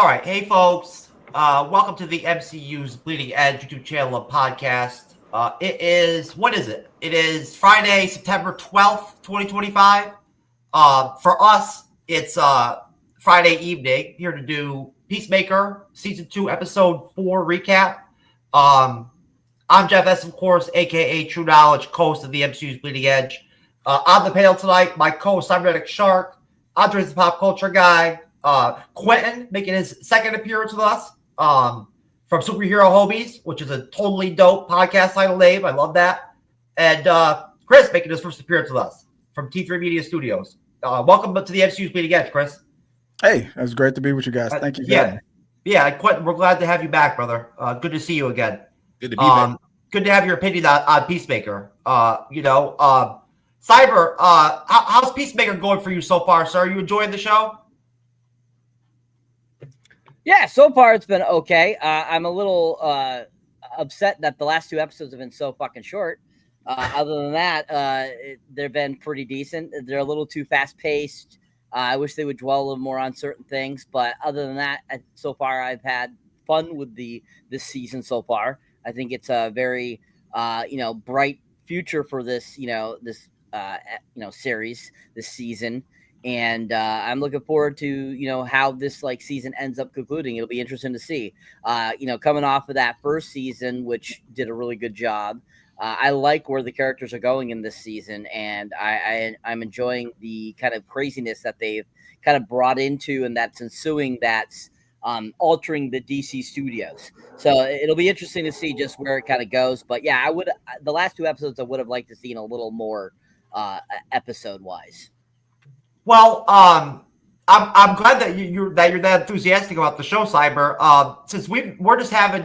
All right. Hey, folks. Welcome to the MCU'S Bleeding Edge YouTube channel and podcast. What is it? It is Friday, September 12th, 2025. For us, it's Friday evening, here to do Peacemaker Season 2, Episode 4 recap. I'm Jeff S., of course, a.k.a. TrueKnowledge, co-host of the MCU'S Bleeding Edge. On the panel tonight, my co-host, Cyberneticshark, Andre's the pop culture guy, Quentin making his second appearance with us from Superhero Homies, which is a totally dope podcast title name. I love that. And Chris making his first appearance with us from T3 Media Studios. Welcome to the MCU'S Bleeding Edge, Chris. Hey, it was great to be with you guys. Thank you for having me. Yeah, Quentin, we're glad to have you back, brother. Good to see you again. Good to be back. Good to have your opinion on Peacemaker. Cyber, how's Peacemaker going for you so far, sir? Are you enjoying the show? Yeah, so far it's been okay. I'm a little upset that the last two episodes have been so fucking short. Other than that, they've been pretty decent. They're a little too fast-paced. I wish they would dwell a little more on certain things. But other than that, so far I've had fun with this season so far. I think it's a very, bright future for this, series, this season. And I'm looking forward to, how this season ends up concluding. It'll be interesting to see, coming off of that first season, which did a really good job. I like where the characters are going in this season, and I'm enjoying the kind of craziness that they've kind of brought into and that's ensuing that's altering the DC studios. So it'll be interesting to see just where it kind of goes. But yeah, the last two episodes I would have liked to see a little more episode wise. Well, I'm glad that you're that enthusiastic about the show, Cyber. Since we're just having,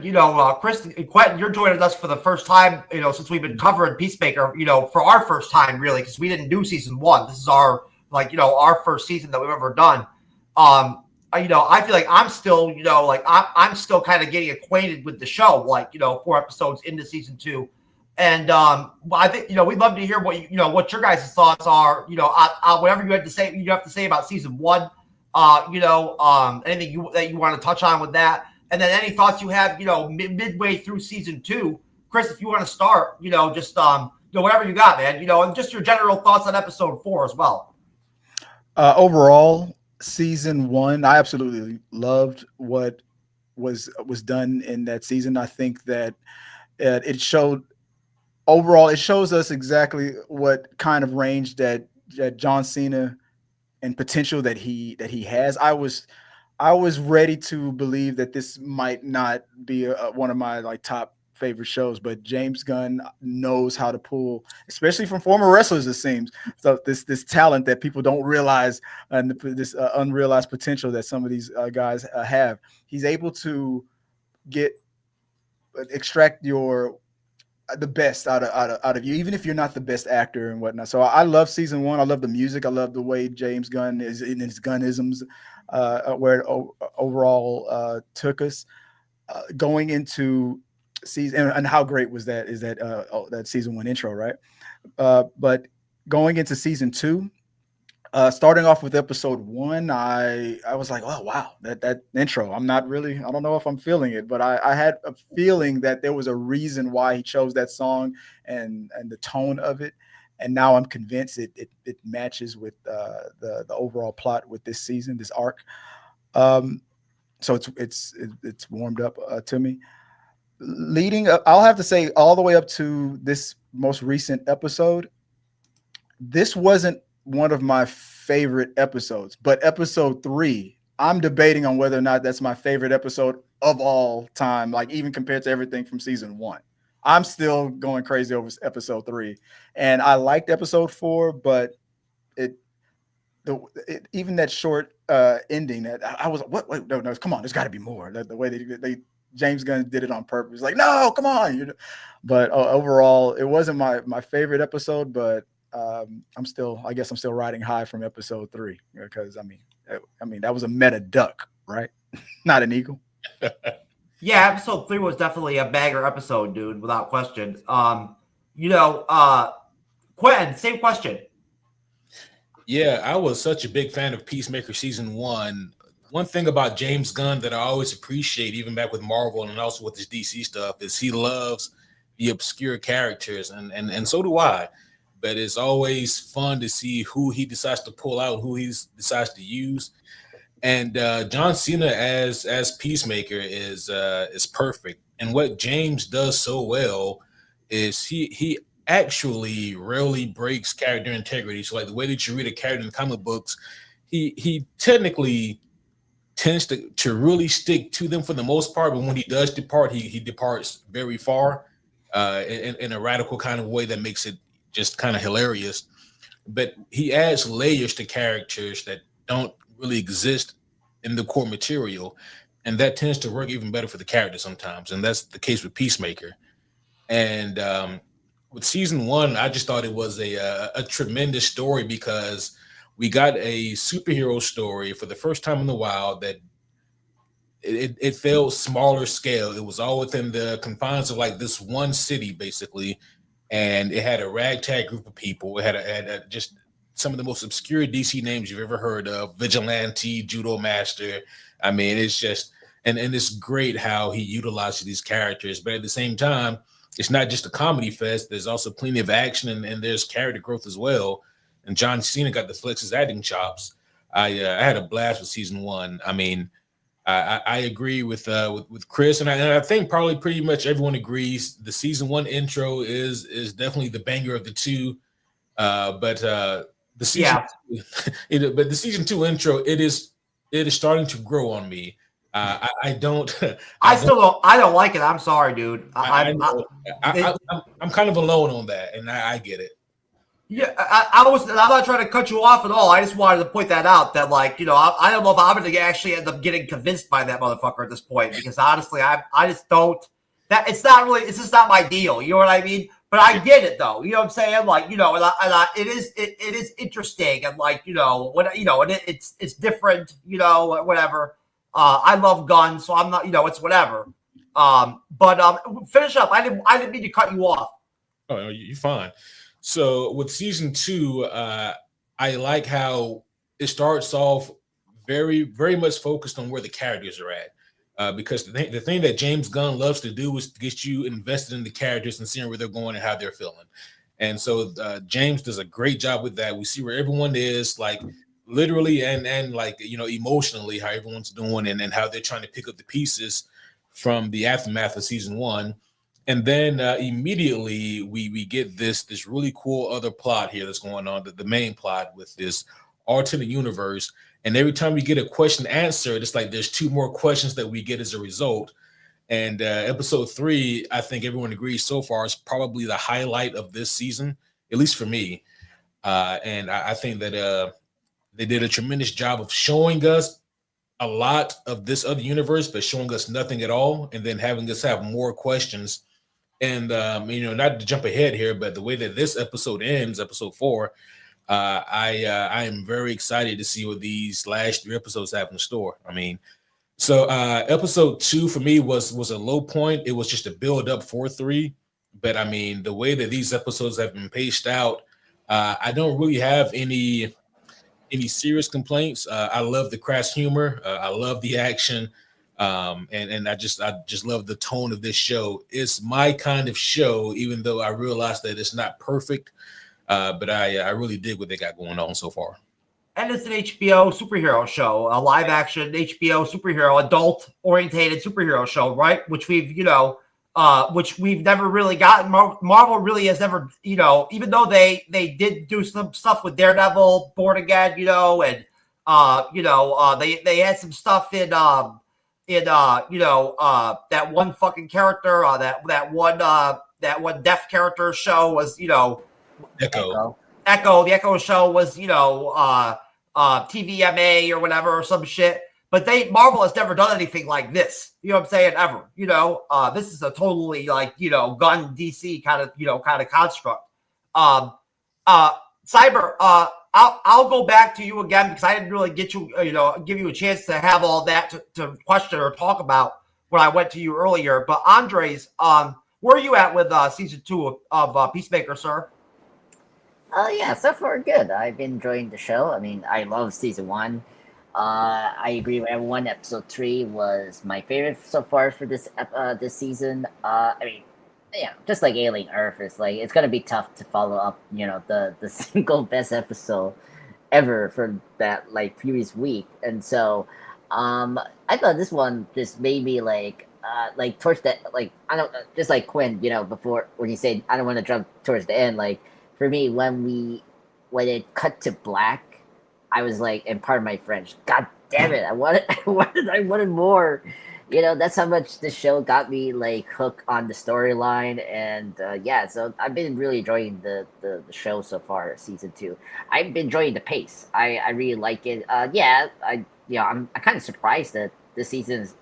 Chris and Quentin, you're joining us for the first time, since we've been covering Peacemaker, for our first time, really, because we didn't do season 1. This is our, our first season that we've ever done. I feel like I'm still, I'm still kind of getting acquainted with the show, 4 episodes into season 2. And I think we'd love to hear what what your guys' thoughts are. Whatever you have to say about season 1. Anything that you want to touch on with that, and then any thoughts you have. Midway through season 2, Chris, if you want to start. Just whatever you got, man. And just your general thoughts on episode 4 as well. Overall, season 1, I absolutely loved what was done in that season. I think that it showed. Overall, it shows us exactly what kind of range that John Cena and potential that he has. I was ready to believe that this might not be one of my top favorite shows, but James Gunn knows how to pull, especially from former wrestlers, it seems. So this talent that people don't realize, and this unrealized potential that some of these guys have. He's able to extract the best out of you, even if you're not the best actor and whatnot. So I love season 1. I love the music. I love the way James Gunn is in his Gunnisms, where it overall took us going into season. And how great was that? Is that season 1 intro, right? But going into season 2. Starting off with episode 1, I was like, oh wow, that intro. I don't know if I'm feeling it, but I had a feeling that there was a reason why he chose that song and the tone of it. And now I'm convinced it matches with the overall plot with this season, this arc. So it's warmed up to me. Leading up, I'll have to say all the way up to this most recent episode, this wasn't one of my favorite episodes, but episode 3, I'm debating on whether or not that's my favorite episode of all time, even compared to everything from season 1. I'm still going crazy over episode 3, and I liked episode 4, but even that short ending, that I was wait, no, come on, there's got to be more. The way they James Gunn did it on purpose, no, come on, But overall, it wasn't my favorite episode, but I'm still riding high from episode 3, because I mean that was a meta duck, right? Not an eagle. Yeah, episode 3 was definitely a bagger episode, dude, without question. Quentin, same question. Yeah, I was such a big fan of Peacemaker season 1. one thing about James Gunn that I always appreciate, even back with Marvel and also with his DC stuff, is he loves the obscure characters, and so do I. But it's always fun to see who he decides to pull out, who he decides to use. And John Cena as Peacemaker is perfect. And what James does so well is he actually rarely breaks character integrity. So like the way that you read a character in the comic books, he technically tends to really stick to them for the most part. But when he does depart, he departs very far in a radical kind of way that makes it just kind of hilarious. But he adds layers to characters that don't really exist in the core material, and that tends to work even better for the character sometimes. And that's the case with Peacemaker. And with season 1, I just thought it was a tremendous story because we got a superhero story for the first time in a while that it felt smaller scale. It was all within the confines of like this one city, basically, and it had a ragtag group of people. It had just some of the most obscure DC names you've ever heard of: Vigilante, Judo Master. I mean, it's just and it's great how he utilizes these characters, but at the same time, it's not just a comedy fest. There's also plenty of action and there's character growth as well. And John Cena got to flex his acting chops. I had a blast with season 1. I mean, I agree with Chris, and I think probably pretty much everyone agrees. The season 1 intro is definitely the banger of the two. But the season, but the season 2 intro, it is starting to grow on me. I don't. I don't like it. I'm sorry, dude. I'm kind of alone on that, and I get it. Yeah, I'm not trying to cut you off at all. I just wanted to point that out. That I don't know if I'm going to actually end up getting convinced by that motherfucker at this point, because honestly, I just don't. That it's just not my deal. You know what I mean? But I get it though. You know what I'm saying? Like, it is interesting, and it's different. Whatever. I love guns, so I'm not. It's whatever. But finish up. I didn't mean to cut you off. Oh, no, you're fine. So with season 2, I like how it starts off very, very much focused on where the characters are at. Because the thing that James Gunn loves to do is to get you invested in the characters and seeing where they're going and how they're feeling. And so James does a great job with that. We see where everyone is, like literally and like, emotionally, how everyone's doing and how they're trying to pick up the pieces from the aftermath of season 1. And then immediately we get this really cool other plot here that's going on, the main plot with this alternate universe. And every time we get a question answered, it's like there's 2 more questions that we get as a result. And episode 3, I think everyone agrees so far, is probably the highlight of this season, at least for me. And I think that they did a tremendous job of showing us a lot of this other universe, but showing us nothing at all, and then having us have more questions. And not to jump ahead here, but the way that this episode ends, episode 4, I am very excited to see what these last 3 episodes have in store. I mean, so episode 2 for me was a low point. It was just a build up for 3, but I mean, the way that these episodes have been paced out, I don't really have any serious complaints. I love the crass humor. I love the action. And I just love the tone of this show. It's my kind of show, even though I realize that it's not perfect. But I really dig what they got going on so far. And it's an HBO superhero show, a live action HBO superhero, adult orientated superhero show, right? Which we've never really gotten. Marvel really has never, even though they did do some stuff with Daredevil, Born Again, and they had some stuff in that one fucking character, that one deaf character show was, Echo. The Echo show was, TVMA or whatever, or some shit. But Marvel has never done anything like this. You know what I'm saying? Ever. This is a totally gun DC kind of construct. Cyber, I'll go back to you again, because I didn't really get you, give you a chance to have all that to question or talk about when I went to you earlier. But Andres, where are you at with season 2 of Peacemaker, sir? Yeah, so far good. I've been enjoying the show. I mean, I love season 1. I agree with everyone. Episode 3 was my favorite so far for this season. I mean, yeah, just like Alien Earth, it's gonna be tough to follow up. The single best episode ever for that previous week, and so I thought this one just made me towards the I don't just like Quinn, before when you said I don't want to jump towards the end. For me, when it cut to black, I was and part of my French, God damn it, I wanted more. That's how much the show got me hooked on the storyline, and yeah, so I've been really enjoying the show so far, season 2. I've been enjoying the pace. I really like it. I'm kind of surprised that this season's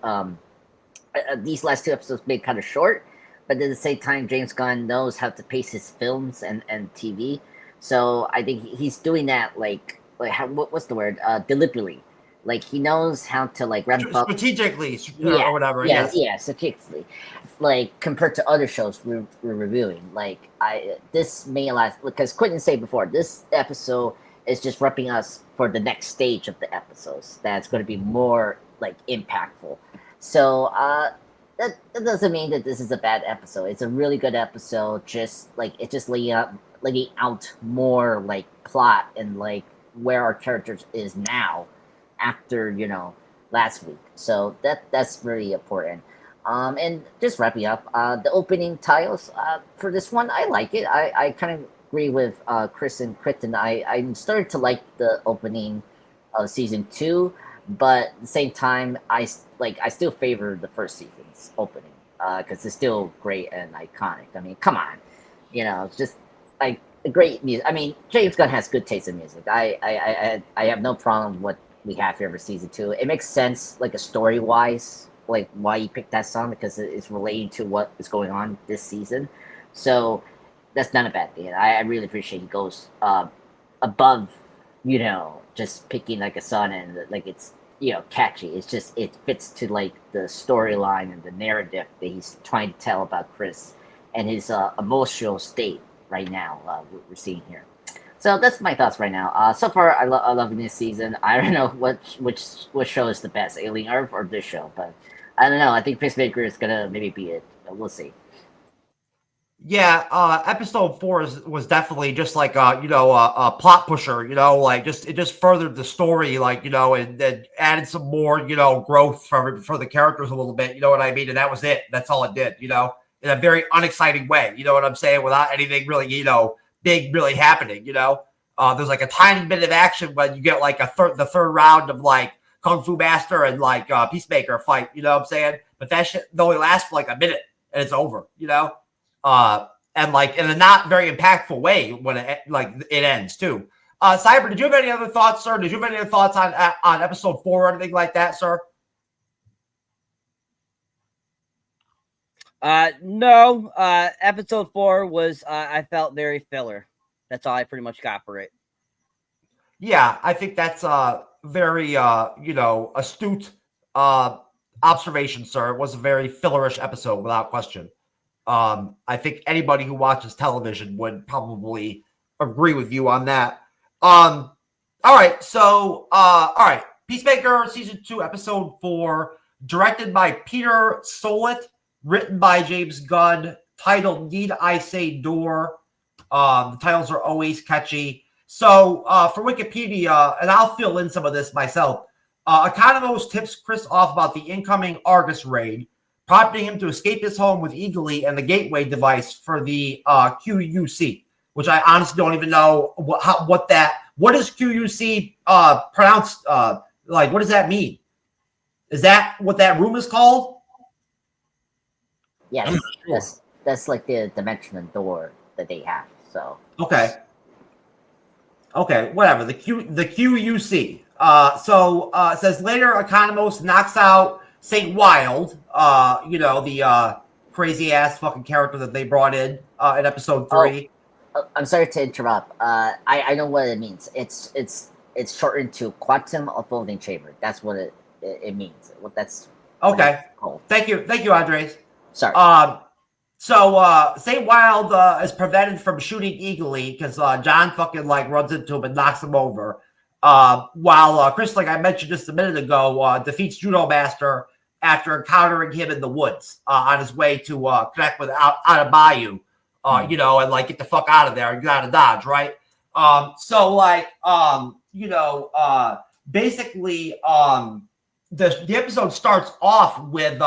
these last 2 episodes been kind of short, but at the same time, James Gunn knows how to pace his films and TV. So I think he's doing that what's the word? Deliberately. He knows how to ramp up strategically or whatever. Yeah, strategically. Compared to other shows we're reviewing, this may allow, because Quentin said before, this episode is just repping us for the next stage of the episodes. That's going to be more impactful. So that doesn't mean that this is a bad episode. It's a really good episode. Just it's just laying out more plot and where our characters is now after last week. So that's really important. And just wrapping up, the opening titles for this one, I like it. I kind of agree with Chris and Kritten. I'm starting to like the opening of season 2, but at the same time, I still favor the first season's opening because it's still great and iconic. I mean, come on, it's just great music. I mean, James Gunn has good taste in music. I have no problem with what we have here for season 2. It makes sense, a story wise, why he picked that song, because it's related to what is going on this season. So that's not a bad thing. I really appreciate he goes above, just picking a song and it's catchy. It's just it fits to the storyline and the narrative that he's trying to tell about Chris and his emotional state right now. We're seeing here. So that's my thoughts right now. So far, I love this season. I don't know which show is the best, Alien Earth or this show, but I don't know. I think Peacemaker is gonna maybe be it. We'll see. Yeah, episode 4 was definitely just a plot pusher. It just furthered the story, and added some more growth for the characters a little bit. You know what I mean? And that was it. That's all it did. In a very unexciting way. You know what I'm saying? Without anything really big really happening. There's a tiny bit of action when you get the third round of Kung Fu Master and Peacemaker fight. You know what I'm saying? But that shit only lasts for a minute and it's over. And in a not very impactful way when it ends too. Cyber, did you have any other thoughts, sir? Did you have any other thoughts on episode 4 or anything like that, sir? No. Episode 4 was I felt very filler. That's all I pretty much got for it. Yeah, I think that's very astute observation, sir. It was a very fillerish episode without question. I think anybody who watches television would probably agree with you on that. All right, so all right, Peacemaker season 2, episode 4, directed by Peter Solit, written by James Gunn, titled "Need I Say Door." The titles are always catchy. So for Wikipedia, and I'll fill in some of this myself. Economos tips Chris off about the incoming Argus raid, prompting him to escape his home with Eagly and the gateway device for the QUC, which I honestly don't even know what is QUC pronounced what does that mean? Is that what that room is called? Yes, that's the dimensional door that they have. So okay, whatever, the QUC. It says later Economos knocks out St. Wild, the crazy ass fucking character that they brought in episode 3. I'm sorry to interrupt. I know what it means. It's shortened to quantum unfolding chamber. That's what it means. That's okay. Cool. Thank you, Andres. Sorry. So St. Wild is prevented from shooting Eagly because John fucking runs into him and knocks him over. while Chris, like I mentioned just a minute ago, defeats Judo Master after encountering him in the woods on his way to connect with Adebayo, you know, and like get the fuck out of there and get out of Dodge, right? So like, you know, basically, the episode starts off with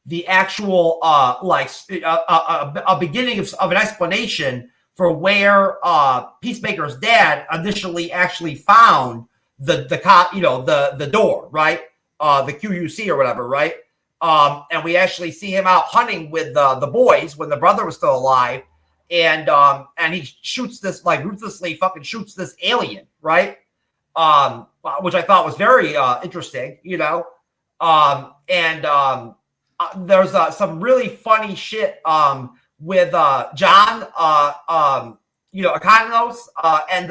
the actual like a beginning of an explanation for where Peacemaker's dad initially actually found the door, right? The QUC or whatever, right? And we actually see him out hunting with the boys when the brother was still alive, and he shoots this, like, ruthlessly fucking shoots this alien, right? Which I thought was very interesting, you know. There's some really funny shit with John, you know, Economos, and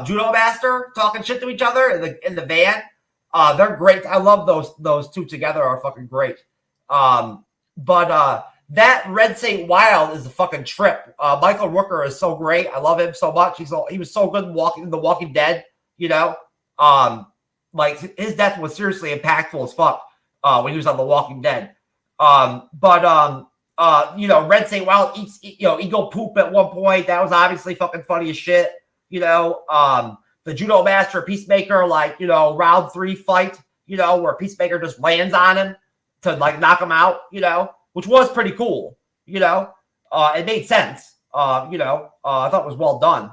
Judo Master talking shit to each other in the van. They're great. I love those two together. Are fucking great. But that Red Saint Wild is a fucking trip. Michael Rooker is so great. I love him so much. He was so good in The Walking Dead. You know, like his death was seriously impactful as fuck when he was on The Walking Dead. You know, Red Saint Wild eats, you know, eagle poop at one point. That was obviously fucking funny as shit. You know, the Judo Master Peacemaker, like, you know, round 3 fight, you know, where Peacemaker just lands on him to like knock him out, you know, which was pretty cool. You know, it made sense. You know, I thought it was well done.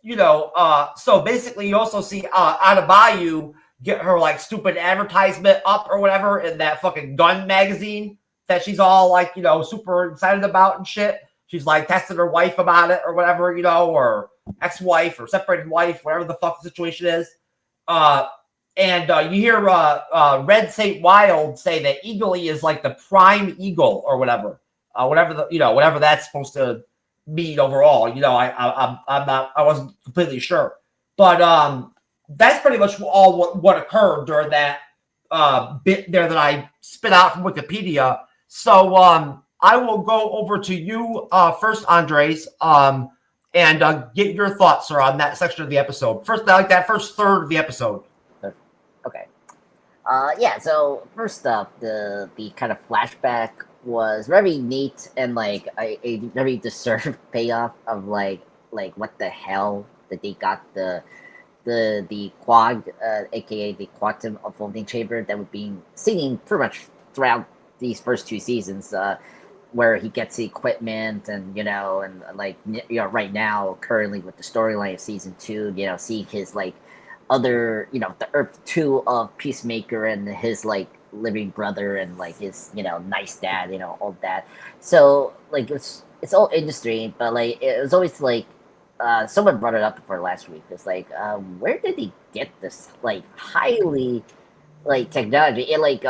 You know, so basically you also see Adebayo get her like stupid advertisement up or whatever in that fucking gun magazine that she's all like, you know, super excited about and shit. She's like texting her wife about it or whatever, you know, or ex-wife or separated wife, whatever the fuck the situation is. You hear Red Saint Wild say that Eagly is like the prime eagle or whatever, whatever that's supposed to mean overall. You know, I wasn't completely sure, but that's pretty much all what occurred during that bit there that I spit out from Wikipedia. So I will go over to you first, Andres, and get your thoughts, sir, on that section of the episode. First, like that first third of the episode. Okay. Yeah. So first up, the kind of flashback was very neat and like a very deserved payoff of like what the hell that they got the quad, aka the quantum unfolding chamber that we've been seeing pretty much throughout these first 2 seasons, where he gets the equipment and, you know, and like, you know, right now currently with the storyline of season 2, you know, seeing his like other, you know, the Earth 2 of Peacemaker and his like living brother and like his, you know, nice dad, you know, all that. So like it's all industry, but like it was always like someone brought it up before last week. It's like, where did they get this like highly like technology? It like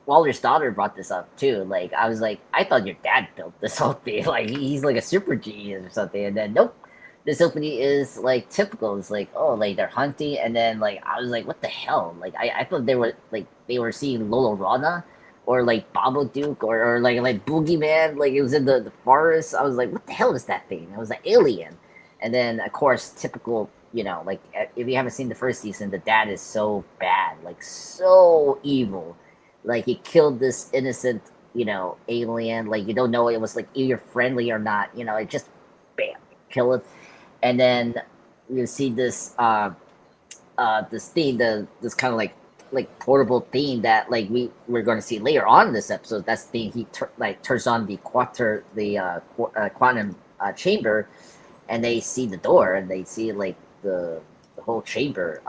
Walter's daughter brought this up too. Like I was like, I thought your dad built this whole thing. Like he's like a super genius or something. And then nope, this opening is like typical. It's like, oh, like they're hunting, and then like I was like, what the hell? Like I thought they were seeing Lolo Rana or like Babadook or like Boogeyman. Like it was in the forest. I was like, what the hell is that thing? It was an alien. And then of course, typical, you know, like if you haven't seen the first season, the dad is so bad, like so evil. Like he killed this innocent, you know, alien. Like you don't know it was like either friendly or not. You know, it just bam, kill it. And then you see this this thing, this kind of like portable thing that like we're going to see later on in this episode. That's the thing he turns on the quantum chamber, and they see the door and they see like the whole chamber.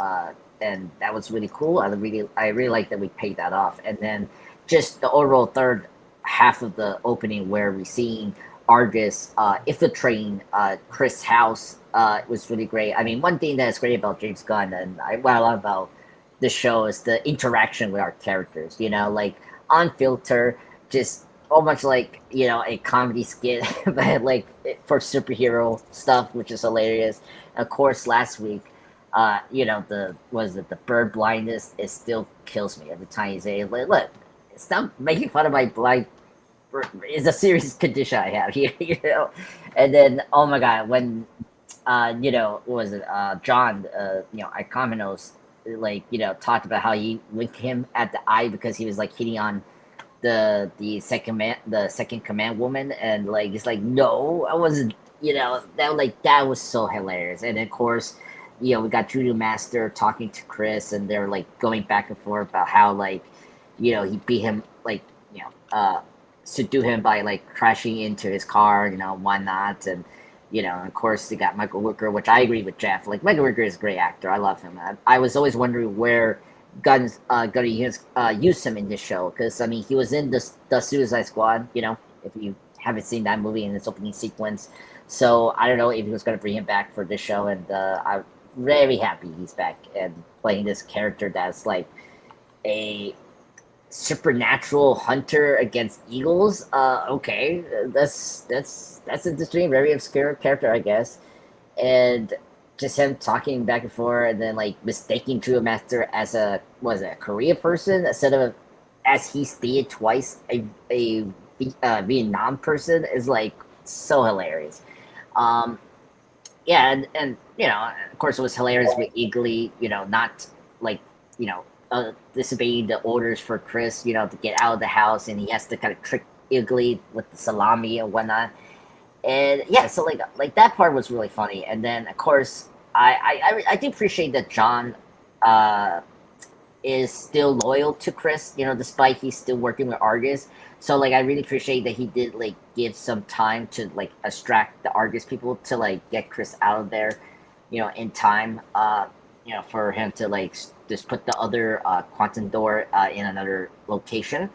And that was really cool. I really like that we paid that off. And then just the overall third half of the opening where we're seeing Argus infiltrating Chris' house was really great. I mean, one thing that's great about James Gunn and what I love about this show is the interaction with our characters. You know, like unfiltered, just almost like, you know, a comedy skit, but like for superhero stuff, which is hilarious. And of course, last week, you know, the bird blindness, it still kills me every time you say, look, stop making fun of my blind. It's a serious condition I have here, you know. And then, oh my god, when you know, what was it John, you know, Icomenos, like, you know, talked about how he winked him at the eye because he was like hitting on the second command woman, and like it's like, no, I wasn't, you know, that was so hilarious. And of course, you know, we got Judo Master talking to Chris, and they're like going back and forth about how, like, you know, he beat him, like, you know, subdue him by like crashing into his car, you know, why not. And you know, of course, they got Michael Rooker, which I agree with Jeff. Like, Michael Rooker is a great actor. I love him. I was always wondering where Gunn's gonna use him in this show, because I mean, he was in the Suicide Squad. You know, if you haven't seen that movie in its opening sequence, so I don't know if he was gonna bring him back for this show, and I'm very happy he's back and playing this character that's like a supernatural hunter against eagles. Okay, that's interesting. Very obscure character, I guess, and just him talking back and forth, and then like mistaking True Master as a Korea person instead of, as he stated twice, a Vietnam person is like so hilarious. Yeah, and you know, of course, it was hilarious with Eagly, you know, not like, you know, disobeying the orders for Chris, you know, to get out of the house, and he has to kind of trick Eagly with the salami and whatnot. And yeah, so like that part was really funny. And then of course, I do appreciate that John is still loyal to Chris, you know, despite he's still working with Argus. So like I really appreciate that he did like give some time to like extract the Argus people to like get Chris out of there, you know, in time. You know, for him to like just put the other quantum door in another location.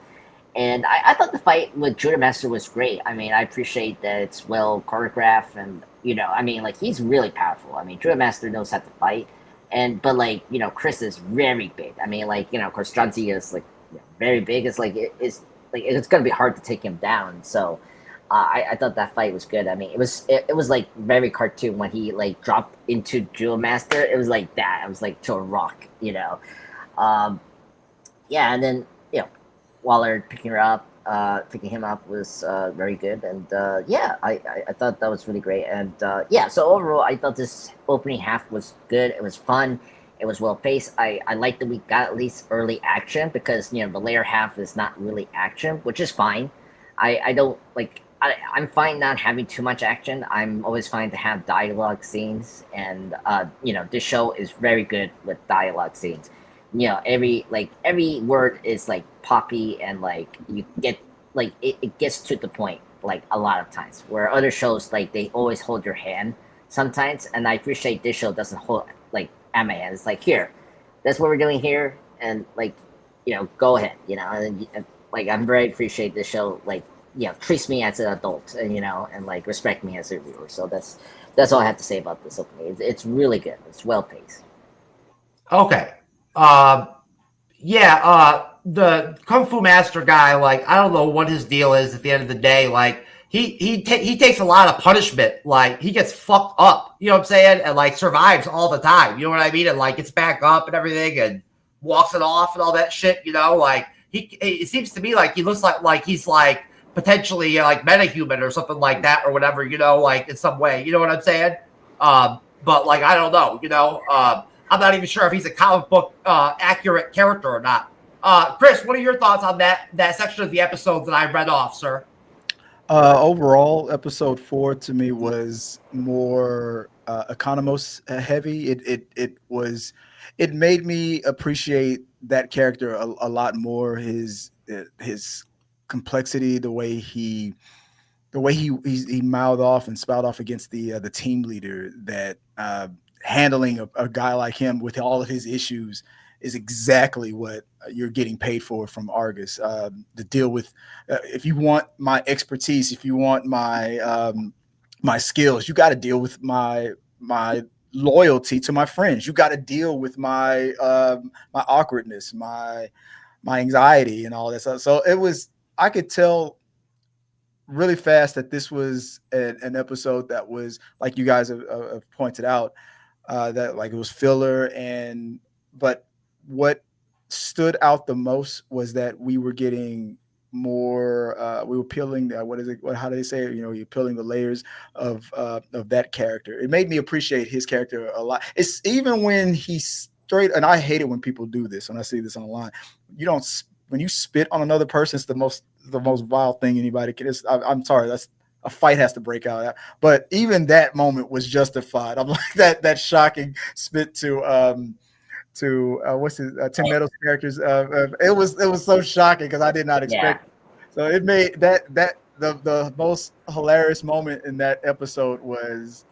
And I thought the fight with Judo Master was great. I mean, I appreciate that it's well choreographed, and you know, I mean, like he's really powerful. I mean, Judo Master knows how to fight, but like, you know, Chris is very big. I mean, like, you know, of course, John Cena is like very big. It's like it's gonna be hard to take him down. So I thought that fight was good. I mean, it was like very cartoon when he like dropped into Judo Master. It was like that. It was like to a rock, you know. Yeah, and then you know, Waller picking him up was very good, and yeah, I thought that was really great, and yeah, so overall, I thought this opening half was good. It was fun. It was well paced. I like that we got at least early action, because you know the later half is not really action, which is fine. I don't like. I'm fine not having too much action. I'm always fine to have dialogue scenes, and you know, this show is very good with dialogue scenes. You know, every word is like poppy, and like you get like it gets to the point like a lot of times, where other shows like they always hold your hand sometimes, and I appreciate this show doesn't hold like at my hand. It's like, here, that's what we're doing here, and like, you know, go ahead, you know, and like I'm very appreciate this show, like, you know, treats me as an adult, and you know, and like respect me as a viewer. So that's all I have to say about this opening. It's really good. It's well paced. Okay. Yeah, the Kung Fu Master guy, like, I don't know what his deal is at the end of the day. Like, he takes a lot of punishment. Like, he gets fucked up, you know what I'm saying? And, like, survives all the time, you know what I mean? And, like, gets back up and everything and walks it off and all that shit, you know? Like, it seems to me like he looks like he's, like, potentially, like, metahuman or something like that or whatever, you know, like, in some way, you know what I'm saying? But, like, I don't know, you know? I'm not even sure if he's a comic book accurate character or not. Chris, what are your thoughts on that section of the episode that I read off, sir? Overall, episode 4 to me was more Economos heavy. It made me appreciate that character a lot more. His complexity, the way he mouthed off and spout off against the team leader, that handling a guy like him with all of his issues is exactly what you're getting paid for from Argus. To deal with, if you want my expertise, if you want my skills, you got to deal with my loyalty to my friends. You got to deal with my my awkwardness, my anxiety, and all that stuff. So I could tell really fast that this was an episode that was, like you guys have pointed out, that like it was filler, but what stood out the most was that we were getting more. We were peeling. What is it? How do they say it? You know, you're peeling the layers of that character. It made me appreciate his character a lot. It's even when he's straight. And I hate it when people do this. When I see this online, you don't. When you spit on another person, it's the most vile thing anybody can. I'm sorry. That's a fight has to break out. But even that moment was justified. I'm like that shocking spit to what's his Tim Meadows' characters. It was so shocking because I did not expect it. So it made the most hilarious moment in that episode was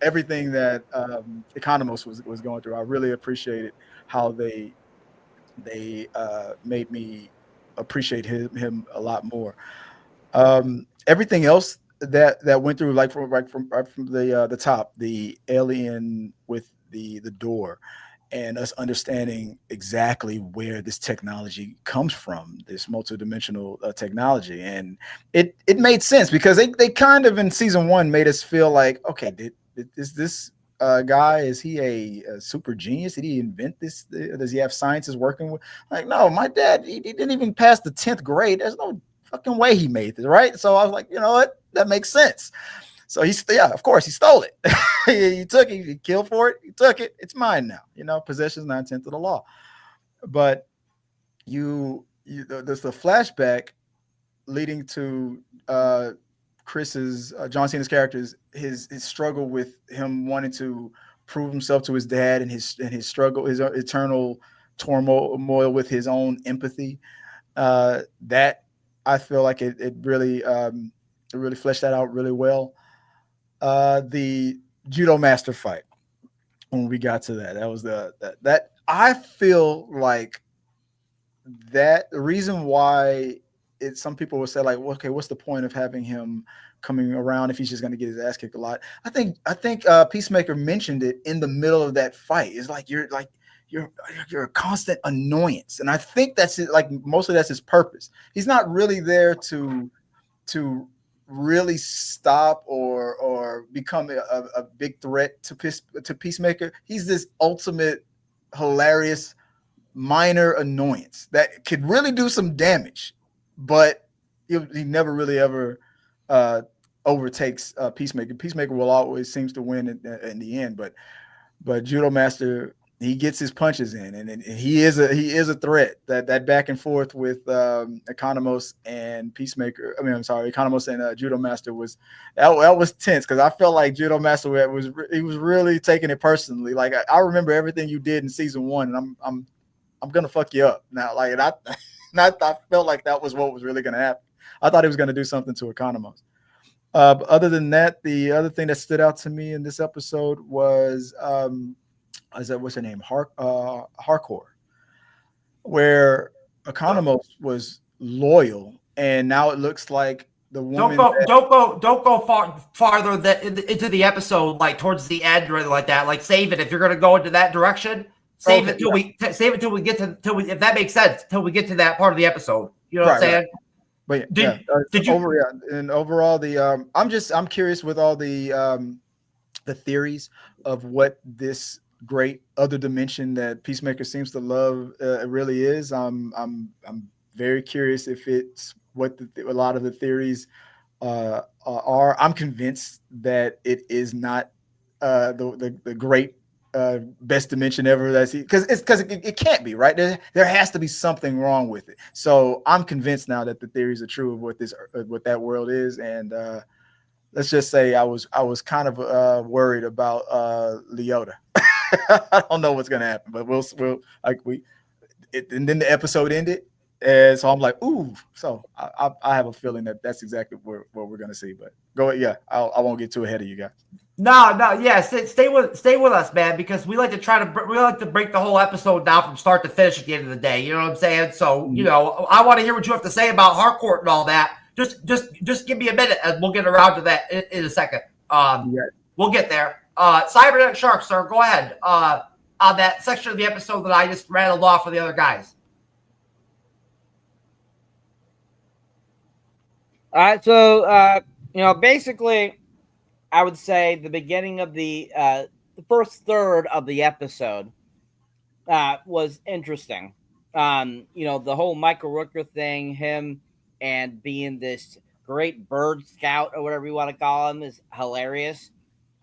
everything that Economos was going through. I really appreciated how they made me appreciate him a lot more. Everything else that went through, like from the top, the alien with the door, and us understanding exactly where this technology comes from, this multidimensional technology. And it made sense because they kind of in season 1 made us feel like, okay, is this guy, is he a super genius? Did he invent this? Does he have scientists working with? Like, no, my dad, he didn't even pass the 10th grade. There's no fucking way he made this, right? So I was like, you know what? That makes sense. So of course, he stole it. He took it. He killed for it. He took it. It's mine now. You know, possession is 9/10 of the law. But there's the flashback leading to Chris's John Cena's character's his struggle with him wanting to prove himself to his dad, and his struggle, his eternal turmoil with his own empathy. That I feel like it really fleshed that out really well. The judo master fight, when we got to that was that I feel like that the reason why some people would say like, well, okay, what's the point of having him coming around if he's just going to get his ass kicked a lot? I think Peacemaker mentioned it in the middle of that fight. It's like you're a constant annoyance, and I think that's it. Like mostly that's his purpose. He's not really there to really stop or become a big threat to Peacemaker. He's this ultimate hilarious minor annoyance that could really do some damage, but he never really ever overtakes Peacemaker. Peacemaker will always seems to win in the end, but Judo Master, he gets his punches in, and he is a threat. That back and forth with Economos and Peacemaker. I mean, I'm sorry, Economos and Judo Master was tense because I felt like Judo Master was really taking it personally. Like I remember everything you did in season 1, and I'm gonna fuck you up now. Like I felt like that was what was really gonna happen. I thought he was gonna do something to Economos. But other than that, the other thing that stood out to me in this episode was what's her name? Hardcore, where Economos was loyal, and now it looks like the woman. Don't go farther into the episode, like towards the end or anything like that. Like save it if you're going to go into that direction. Save it till we get to if that makes sense, till we get to that part of the episode. You know what I'm saying? But did you? And overall, I'm curious with all the theories of what this great other dimension that Peacemaker seems to love really is. I'm very curious if it's what a lot of the theories are. I'm convinced that it is not the great best dimension ever. Because it can't be, right? There has to be something wrong with it. So I'm convinced now that the theories are true of what that world is. And let's just say I was kind of worried about Leota. I don't know what's gonna happen, but and then the episode ended, and so I'm like, ooh. So I have a feeling that that's exactly what we're gonna see. But go ahead, yeah. I won't get too ahead of you guys. No, yeah. Stay with us, man, because we like to break the whole episode down from start to finish at the end of the day. You know what I'm saying? So you know, I want to hear what you have to say about Harcourt and all that. Just give me a minute, and we'll get around to that in a second. We'll get there. Cyberneticshark, sir, go ahead. On that section of the episode that I just rattled off for the other guys. All right, so basically, I would say the beginning of the first third of the episode was interesting. The whole Michael Rooker thing, him and being this great bird scout or whatever you want to call him is hilarious.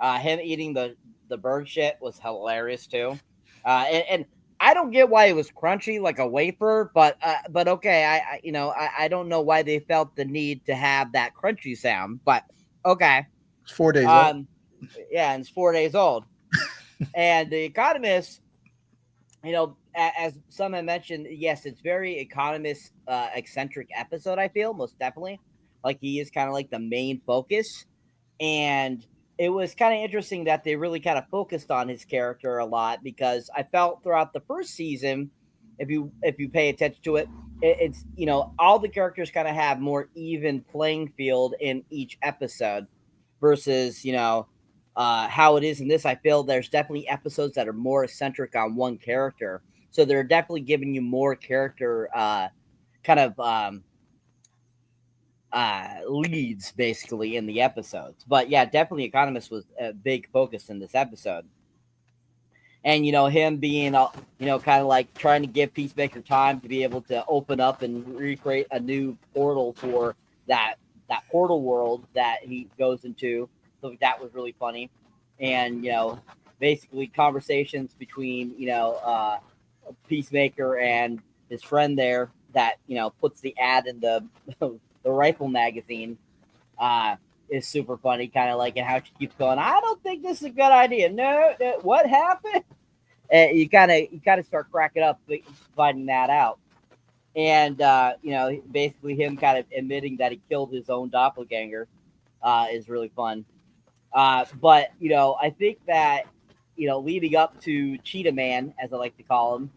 Him eating the bird shit was hilarious too. And I don't get why it was crunchy like a wafer, but okay, I don't know why they felt the need to have that crunchy sound, but okay. It's 4 days old. Yeah, and it's 4 days old. And The Economist, as some have mentioned, yes, it's very Economist eccentric episode, I feel, most definitely. Like, he is kind of like the main focus. And it was kind of interesting that they really kind of focused on his character a lot, because I felt throughout the first season, if you pay attention to it, it's all the characters kind of have more even playing field in each episode versus how it is in this. I feel there's definitely episodes that are more eccentric on one character, so they're definitely giving you more character kind of leads basically in the episodes. But yeah, definitely Economist was a big focus in this episode. And him being kind of like trying to give Peacemaker time to be able to open up and recreate a new portal for that portal world that he goes into. So that was really funny. And basically conversations between Peacemaker and his friend there that puts the ad in the the rifle magazine is super funny, kind of like, and how she keeps going, I don't think this is a good idea. No, what happened? And you kind of start cracking up finding that out. And basically him kind of admitting that he killed his own doppelganger is really fun. But I think that leading up to Cheetah Man, as I like to call him,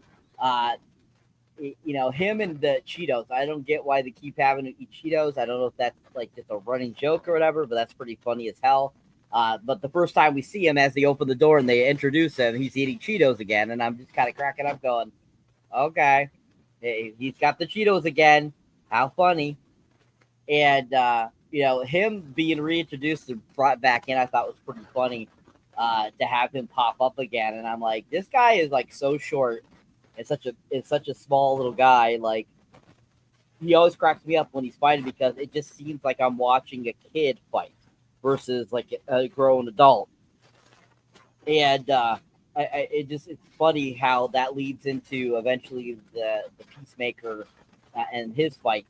him and the Cheetos, I don't get why they keep having to eat Cheetos. I don't know if that's like just a running joke or whatever, but that's pretty funny as hell. But the first time we see him, as they open the door and they introduce him, he's eating Cheetos again, and I'm just kind of cracking up going, okay, he's got the Cheetos again. How funny. And him being reintroduced and brought back in, I thought was pretty funny to have him pop up again. And I'm like, this guy is like so short. It's such a small little guy. Like, he always cracks me up when he's fighting, because it just seems like I'm watching a kid fight versus like a grown adult. And it's funny how that leads into eventually the Peacemaker and his fight,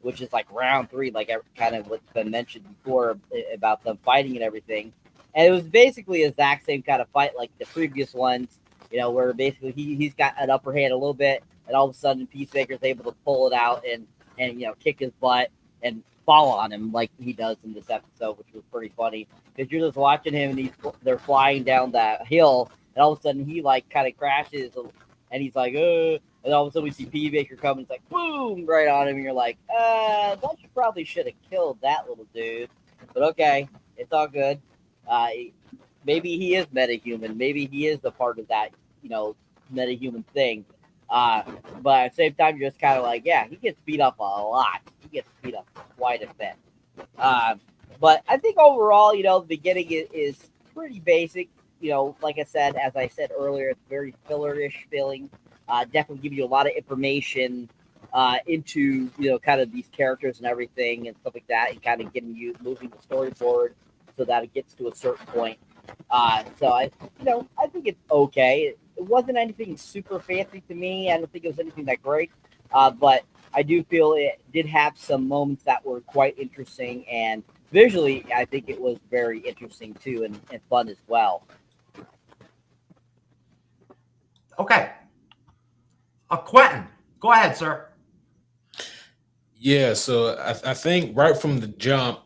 which is like round 3, like kind of what's been mentioned before about them fighting and everything. And it was basically the exact same kind of fight like the previous ones, where basically he's got an upper hand a little bit, and all of a sudden Peacemaker's able to pull it out and kick his butt and fall on him like he does in this episode, which was pretty funny, because you're just watching him and they're flying down that hill, and all of a sudden he like kind of crashes and he's like, and all of a sudden we see Peacemaker come, and it's like boom right on him, and you're like, that you probably should have killed that little dude, but okay, it's all good. Maybe he is metahuman. Maybe he is a part of that, metahuman thing. But at the same time, you're just kind of like, yeah, he gets beat up a lot. He gets beat up quite a bit. But I think overall, the beginning is pretty basic. Like I said, as I said earlier, it's very filler-ish feeling. Definitely give you a lot of information into, kind of these characters and everything and stuff like that, and kind of getting you moving the story forward so that it gets to a certain point. So I think it's okay. It wasn't anything super fancy to me. I don't think it was anything that great. But I do feel it did have some moments that were quite interesting, and visually, I think it was very interesting too, and fun as well. Okay. Quentin, go ahead, sir. Yeah, so I think right from the jump,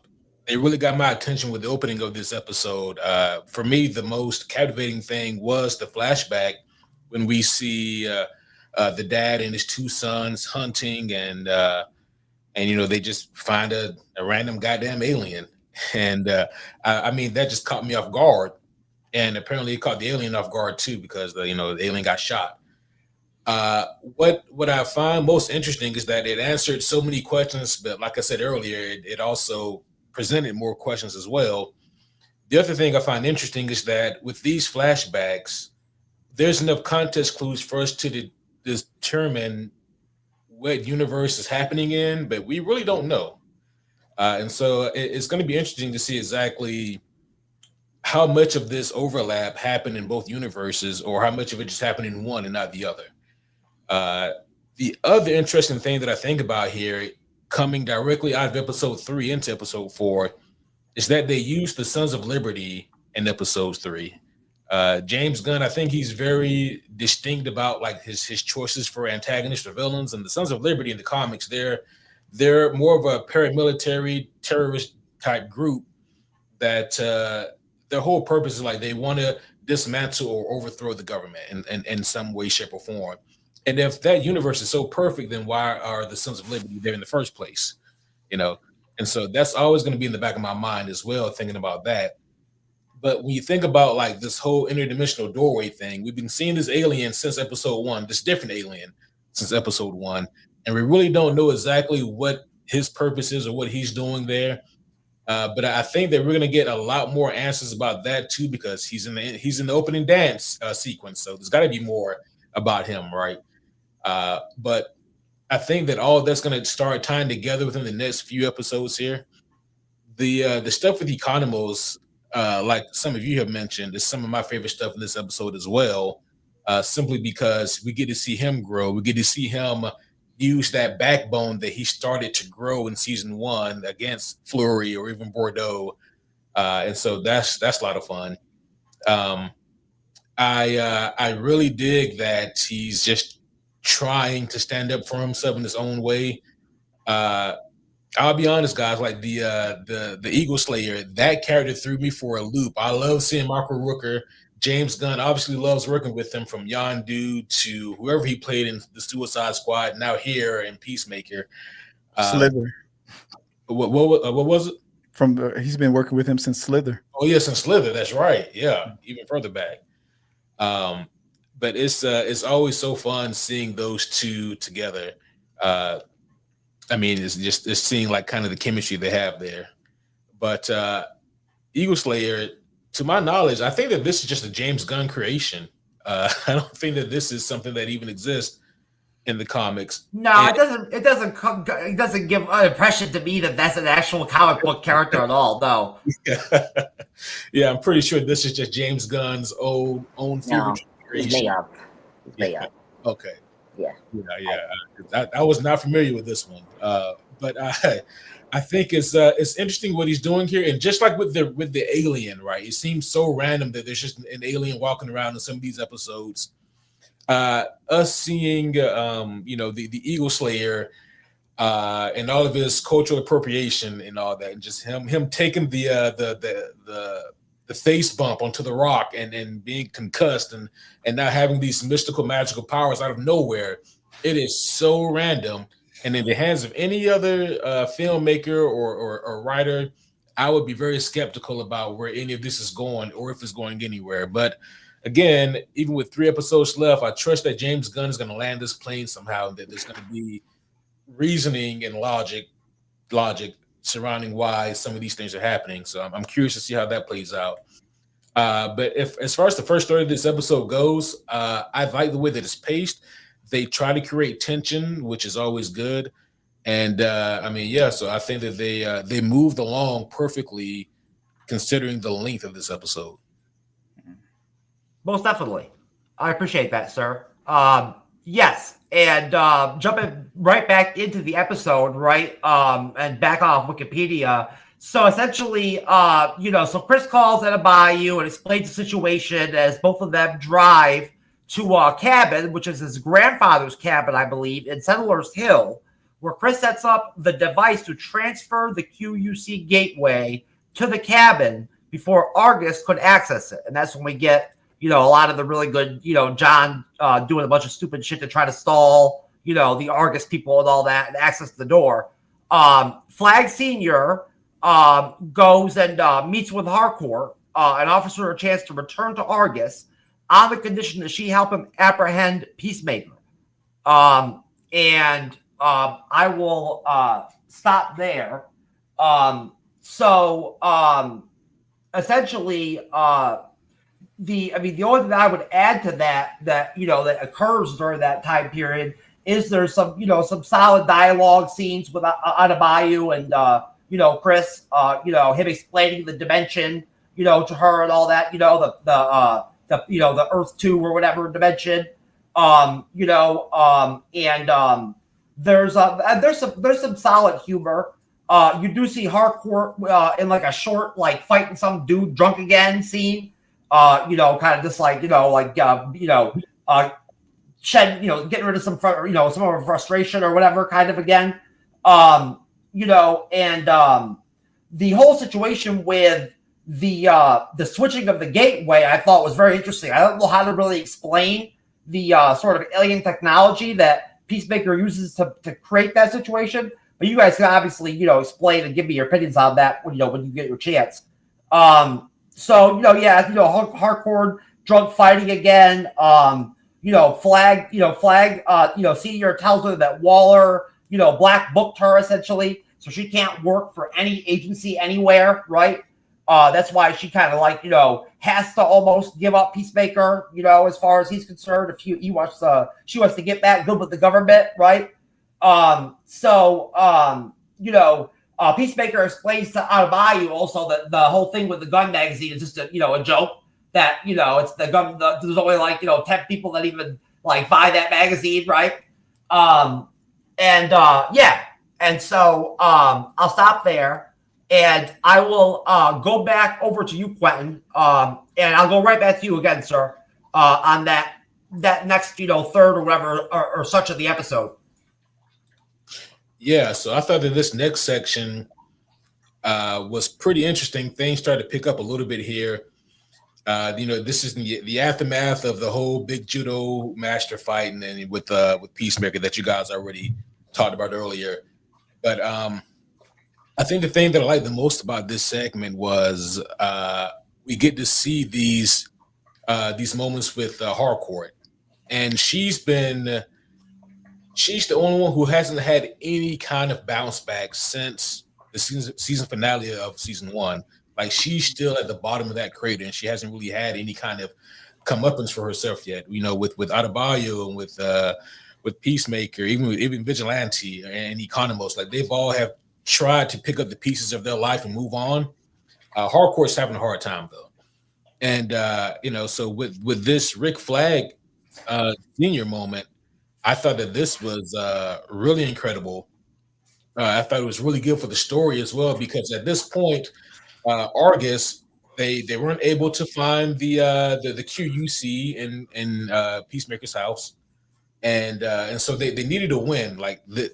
it really got my attention with the opening of this episode. For me, the most captivating thing was the flashback when we see the dad and his 2 sons hunting, and they just find a random goddamn alien, and I mean, that just caught me off guard, and apparently it caught the alien off guard too, because the alien got shot. What I find most interesting is that it answered so many questions, but like I said earlier, it also presented more questions as well. The other thing I find interesting is that with these flashbacks, there's enough context clues for us to determine what universe is happening in, but we really don't know. And so it's going to be interesting to see exactly how much of this overlap happened in both universes, or how much of it just happened in one and not the other. The other interesting thing that I think about here, coming directly out of episode 3 into episode 4, is that they used the Sons of Liberty in episode 3. James Gunn, I think he's very distinct about like his choices for antagonists or villains. And the Sons of Liberty in the comics, they're more of a paramilitary terrorist type group that their whole purpose is like they want to dismantle or overthrow the government in some way, shape, or form. And if that universe is so perfect, then why are the Sons of Liberty there in the first place? You know, and so that's always going to be in the back of my mind as well, thinking about that. But when you think about like this whole interdimensional doorway thing, we've been seeing this alien since episode 1, this different alien since episode 1, and we really don't know exactly what his purpose is or what he's doing there. But I think that we're going to get a lot more answers about that too, because he's in the opening dance sequence, so there's got to be more about him, right? But I think that all that's going to start tying together within the next few episodes here. The stuff with Economos, like some of you have mentioned, is some of my favorite stuff in this episode as well, simply because we get to see him grow. We get to see him use that backbone that he started to grow in season 1 against Fleury or even Bordeaux. And so that's a lot of fun. I really dig that he's just trying to stand up for himself in his own way. I'll be honest, guys, like the Eagle Slayer, that character threw me for a loop. I love seeing Michael Rooker. James Gunn obviously loves working with him, from Yondu to whoever he played in the Suicide Squad, now here in Peacemaker. Slither. What was it? He's been working with him since Slither. Oh yeah, since Slither. That's right. Yeah, even further back. But it's always so fun seeing those two together. I mean, it's seeing like kind of the chemistry they have there. But Eagle Slayer, to my knowledge, I think that this is just a James Gunn creation. I don't think that this is something that even exists in the comics. No, it doesn't give an impression to me that that's an actual comic book character at all. No. Yeah, I'm pretty sure this is just James Gunn's own No, creation. it's made up. It's made up. Okay. Yeah. I was not familiar with this one, but I think it's interesting what he's doing here, and just like with the alien, right? It seems so random that there's just an alien walking around in some of these episodes. Us seeing, the Eagle Slayer, and all of his cultural appropriation and all that, and just him taking the face bump onto the rock and being concussed and not having these mystical magical powers out of nowhere. It is so random. And in the hands of any other filmmaker or writer, I would be very skeptical about where any of this is going, or if it's going anywhere. But again, even with 3 episodes left, I trust that James Gunn is going to land this plane somehow, that there's going to be reasoning and logic surrounding why some of these things are happening. So I'm curious to see how that plays out. But as far as the first story of this episode goes, I like the way that it's paced. They try to create tension, which is always good. And so I think that they moved along perfectly considering the length of this episode. Most definitely. I appreciate that, sir. Yes. And jumping right back into the episode, right? And back off Wikipedia. So essentially, so Chris calls at a bayou and explains the situation as both of them drive to a cabin, which is his grandfather's cabin, I believe, in Settlers Hill, where Chris sets up the device to transfer the QUC gateway to the cabin before Argus could access it. And that's when we get, a lot of the really good, John doing a bunch of stupid shit to try to stall, the Argus people and all that and access the door. Flag Senior goes and meets with Harcourt and offers her a chance to return to Argus on the condition that she help him apprehend Peacemaker. I will stop there. Essentially, the only thing I would add to that occurs during that time period is there's some, some solid dialogue scenes with Adebayo and, Chris, him explaining the dimension, to her and all that, the Earth 2 or whatever dimension, there's some solid humor. You do see Harcourt in like a short, like fighting some dude drunk again scene, kind of just like, shed, getting rid of some, some of her frustration or whatever kind of again. The whole situation with the switching of the gateway, I thought was very interesting. I don't know how to really explain the sort of alien technology that Peacemaker uses to create that situation, but you guys can obviously, explain and give me your opinions on that when you get your chance. Hardcore drunk fighting again. Flag Senior tells her that Waller, black booked her essentially, so she can't work for any agency anywhere, right? That's why she kind of like, has to almost give up Peacemaker, as far as he's concerned. If she wants to get back good with the government, right? Peacemaker explains to Adebayo also that the whole thing with the gun magazine is just a joke. That it's the gun. There's only like 10 people that even like buy that magazine, right? And so I'll stop there, and I will go back over to you, Quentin, and I'll go right back to you again, sir, on that next third or whatever or such of the episode. Yeah, so I thought that this next section was pretty interesting. Things started to pick up a little bit here. This is the aftermath of the whole big judo master fight, and then with Peacemaker that you guys already talked about earlier. But I think the thing that I liked the most about this segment was we get to see these moments with Harcourt, and she's the only one who hasn't had any kind of bounce back since the season finale of season 1. Like, she's still at the bottom of that crater, and she hasn't really had any kind of comeuppance for herself yet. With Adebayo and with Peacemaker, even Vigilante and Economos, like they've all have tried to pick up the pieces of their life and move on. Harcourt's having a hard time though, and so with this Rick Flag Senior moment, I thought that this was really incredible. I thought it was really good for the story as well, because at this point, Argus, they weren't able to find the QUC in Peacemaker's house, and so they needed a win. Like the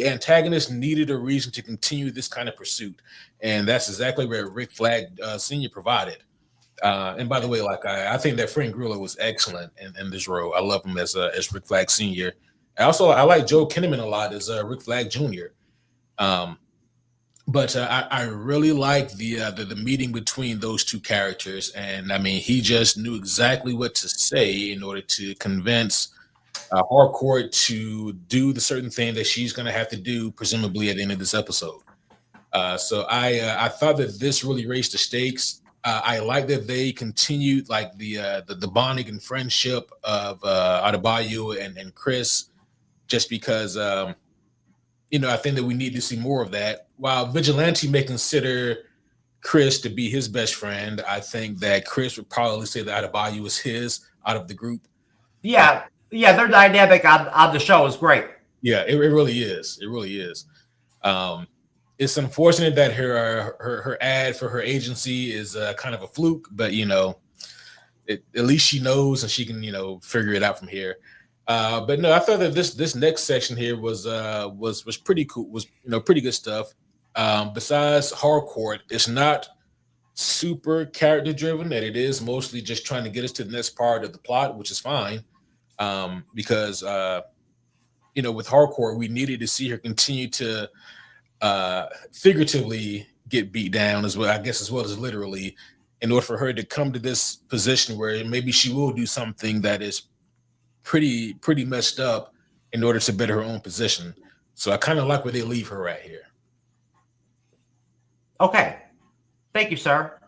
antagonist needed a reason to continue this kind of pursuit, and that's exactly where Rick Flag Senior provided. And by the way, like I think that Frank Grillo was excellent in this role. I love him as Rick Flag Senior. I like Joe Kinnaman a lot as Rick Flag Jr. But I really liked the meeting between those two characters, and I mean, he just knew exactly what to say in order to convince Harcourt to do the certain thing that she's going to have to do, presumably at the end of this episode. So I thought that this really raised the stakes. I like that they continued like the bonding and friendship of Adebayo and Chris, just because I think that we need to see more of that. While Vigilante may consider Chris to be his best friend, I think that Chris would probably say that Adebayo is his out of the group. Yeah, their dynamic on the show is great. Yeah, it really is. It really is. It's unfortunate that her ad for her agency is kind of a fluke, but at least she knows and she can figure it out from here. But no, I thought that this next section here was pretty cool. Was pretty good stuff. Besides Harcourt, it's not super character driven. That it is mostly just trying to get us to the next part of the plot, which is fine. Because with Harcourt, we needed to see her continue to figuratively get beat down as well, I guess, as well as literally, in order for her to come to this position where maybe she will do something that is pretty messed up in order to better her own position. So I kind of like where they leave her at here. Okay. Thank you, sir.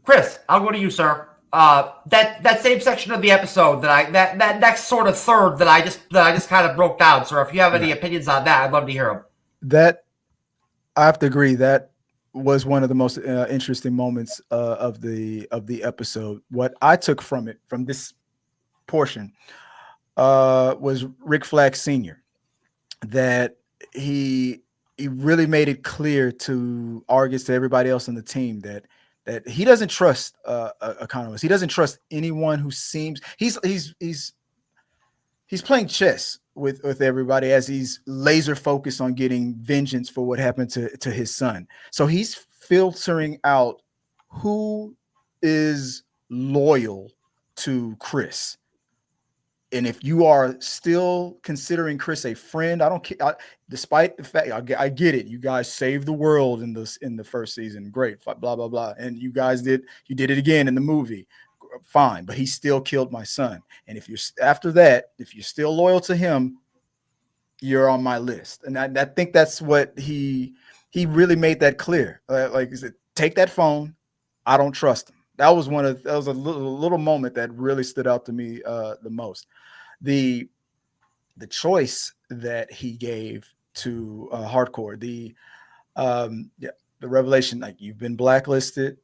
Chris, I'll go to you, sir. that same section of the episode that next sort of third that I just kind of broke down, sir. If you have any opinions on that, I'd love to hear them. That I have to agree. That was one of the most interesting moments of the episode. What I took from this portion was Rick Flag Sr. That he really made it clear to Argus, to everybody else on the team, that he doesn't trust economists. He doesn't trust anyone who seems he's playing chess with everybody as he's laser focused on getting vengeance for what happened to his son. So he's filtering out who is loyal to Chris. And if you are still considering Chris a friend, I don't care. Despite the fact, I get it. You guys saved the world in the first season. Great, blah, blah, blah. And you did it again in the movie. Fine. But he still killed my son. And if you're still loyal to him, you're on my list. And I think that's what he really made that clear. Like he said, take that phone. I don't trust him. That was a little moment that really stood out to me the most. The choice that he gave to Hardcore, the revelation, like, you've been blacklisted.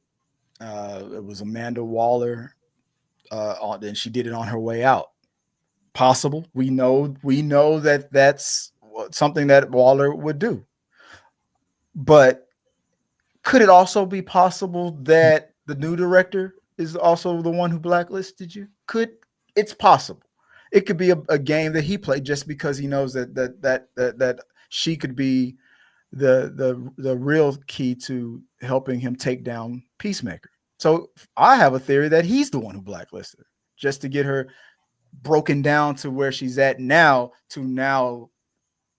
It was Amanda Waller, and she did it on her way out. Possible. We know that that's something that Waller would do. But could it also be possible that the new director is also the one who blacklisted you? It's possible. It could be a game that he played just because he knows that she could be the real key to helping him take down Peacemaker. So I have a theory that he's the one who blacklisted her, just to get her broken down to where she's at now, to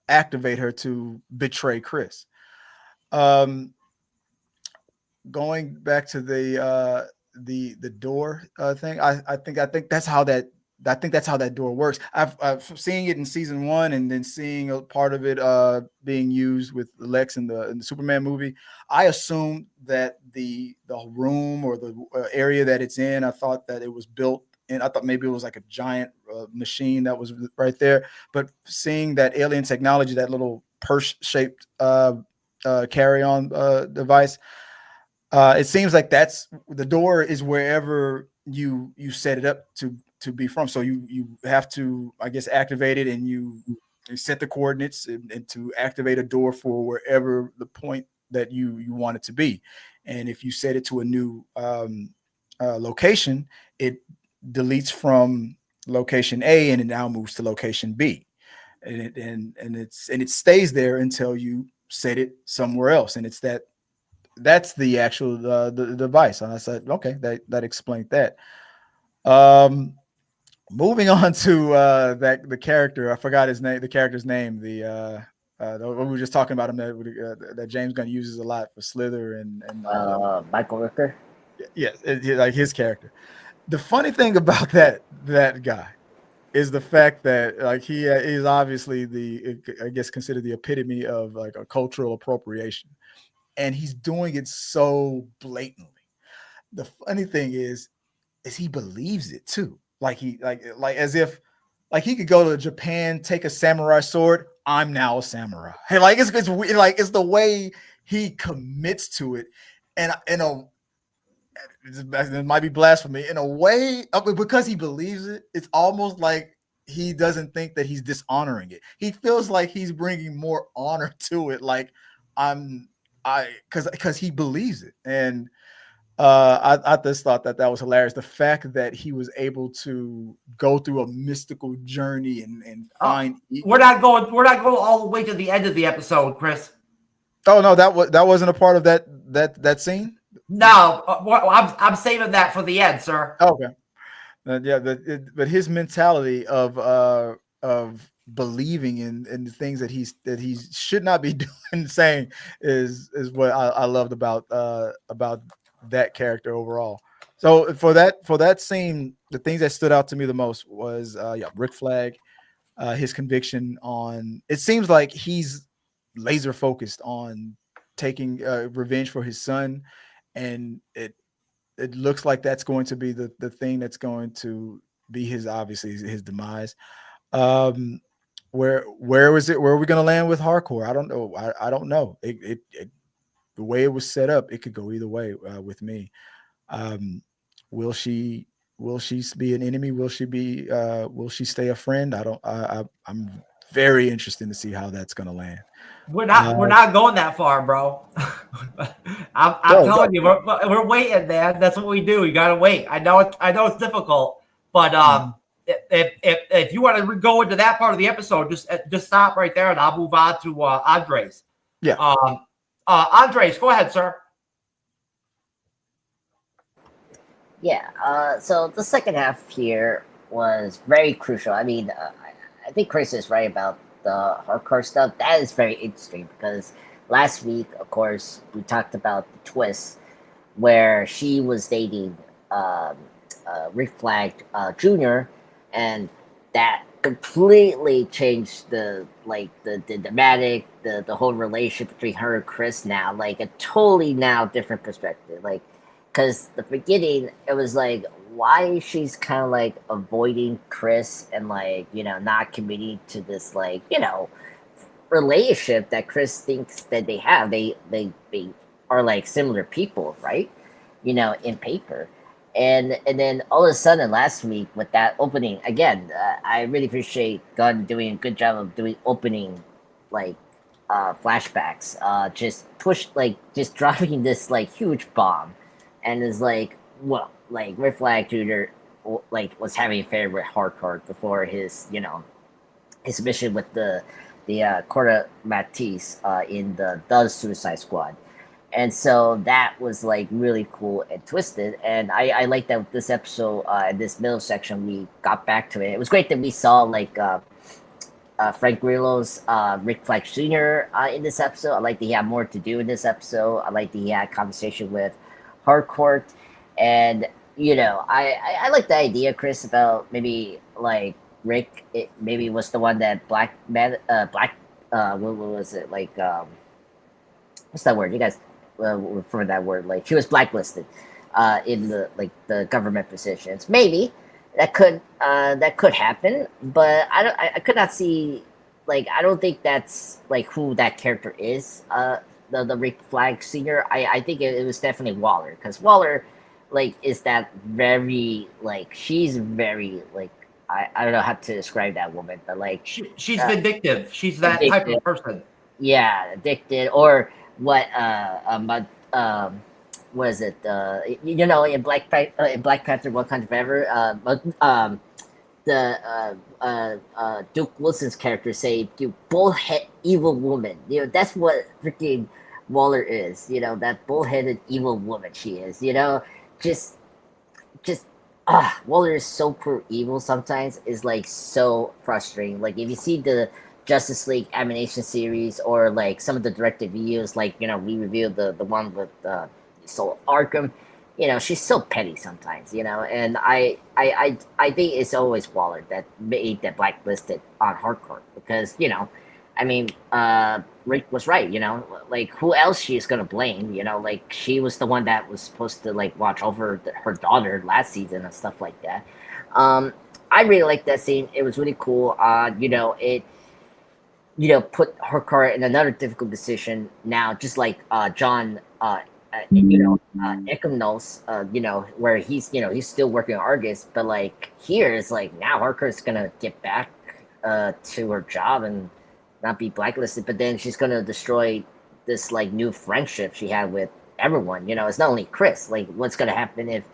activate her to betray Chris. Going back to the door thing, I think that's how that door works. I've seen it in season 1, and then seeing a part of it being used with Lex in the Superman movie. I assumed that the room or the area that it's in, I thought that it was built, and I thought maybe it was like a giant machine that was right there. But seeing that alien technology, that little purse-shaped carry-on device, it seems like that's the door is wherever you set it up to be from. So you have to, I guess, activate it, and you set the coordinates and to activate a door for wherever the point that you want it to be. And if you set it to a new location, it deletes from location A and it now moves to location B, and it stays there until you set it somewhere else. And that's the actual the device. And I said, okay, that explained that. Moving on to the character, I forgot his name. The character's name. We were just talking about him that James Gunn uses a lot for Slither and Michael Rooker. Yes, like his character. The funny thing about that guy is the fact that, like, he is obviously I guess considered the epitome of like a cultural appropriation, and he's doing it so blatantly. The funny thing is he believes it too. Like as if like he could go to Japan, take a samurai sword. I'm now a samurai. Hey, like it's like it's the way he commits to it, and it might be blasphemy in a way, because he believes it. It's almost like he doesn't think that he's dishonoring it. He feels like he's bringing more honor to it. Like because he believes it. And I just thought that was hilarious. The fact that he was able to go through a mystical journey and find. We're not going all the way to the end of the episode, Chris. Oh no, that wasn't a part of that scene. No, I'm saving that for the end, sir. Okay. Yeah, but his mentality of believing in the things that he should not be doing, saying is what I loved about that character overall. So for that scene, the things that stood out to me the most was Rick Flag, his conviction on. It seems like he's laser focused on taking revenge for his son, and it looks like that's going to be the thing that's going to be his demise. Where was it? Where are we going to land with hardcore? I don't know. I don't know. The way it was set up, it could go either way with me. Will she be an enemy? Will she stay a friend? I'm very interested to see how that's going to land. We're not going that far, bro. I'm telling you, we're waiting, man. That's what we do. You gotta wait. I know it's difficult, but if you want to go into that part of the episode, just stop right there, and I'll move on to Andres. Yeah. Andres, go ahead, sir. Yeah. So the second half here was very crucial. I mean, I think Chris is right about the hardcore stuff. That is very interesting because last week, of course, we talked about the twist where she was dating Rick Flag Jr. and that completely changed the dramatic, the whole relationship between her and Chris now, like a totally now different perspective. Like, because the beginning, it was like, why she's kind of like avoiding Chris and like, not committing to this like, relationship that Chris thinks that they have. They are like similar people, right? In paper. And then all of a sudden last week with that opening, again, I really appreciate Gunn doing a good job of doing opening like flashbacks, just dropping this like huge bomb, and is like, well, like Rick Flag Jr. like was having an affair with Hardcore before his his mission with the Corda Matisse in the Suicide Squad. And so that was like really cool and twisted. And I like that this episode, in this middle section, we got back to it. It was great that we saw like Frank Grillo's Rick Flag Jr. In this episode. I like that he had more to do in this episode. I like that he had a conversation with Harcourt. And, I like the idea, Chris, about maybe like Rick, it maybe was the one that what was it? Like, what's that word? You guys refer to that word, like she was blacklisted in the government positions. Maybe that could happen, but I could not see, like, I don't think that's like who that character is. The Rick Flag Senior. I think it was definitely Waller, because Waller like is that very like she's very like I don't know how to describe that woman, but like she's vindictive. She's that type of person. Yeah, addicted, or what what is it? In Black Panther, Wakanda Forever, Duke Wilson's character say, "You bullhead evil woman." That's what freaking Waller is. That bullheaded evil woman she is. Just Waller is so pure evil sometimes, is like so frustrating. Like if you see the Justice League animation series or like some of the directed videos, like we reviewed the one with Soul Arkham, she's so petty sometimes, and I think it's always Waller that made that blacklisted on Hardcore, because Rick was right, like who else she's gonna blame, like she was the one that was supposed to like watch over her daughter last season and stuff like that. I really liked that scene. It was really cool. It put Hardcore in another difficult decision now, just like John Eckham knows, where he's still working on Argus, but like here it's like now Hardcore's gonna get back to her job and not be blacklisted, but then she's gonna destroy this like new friendship she had with everyone. It's not only Chris. Like, what's gonna happen if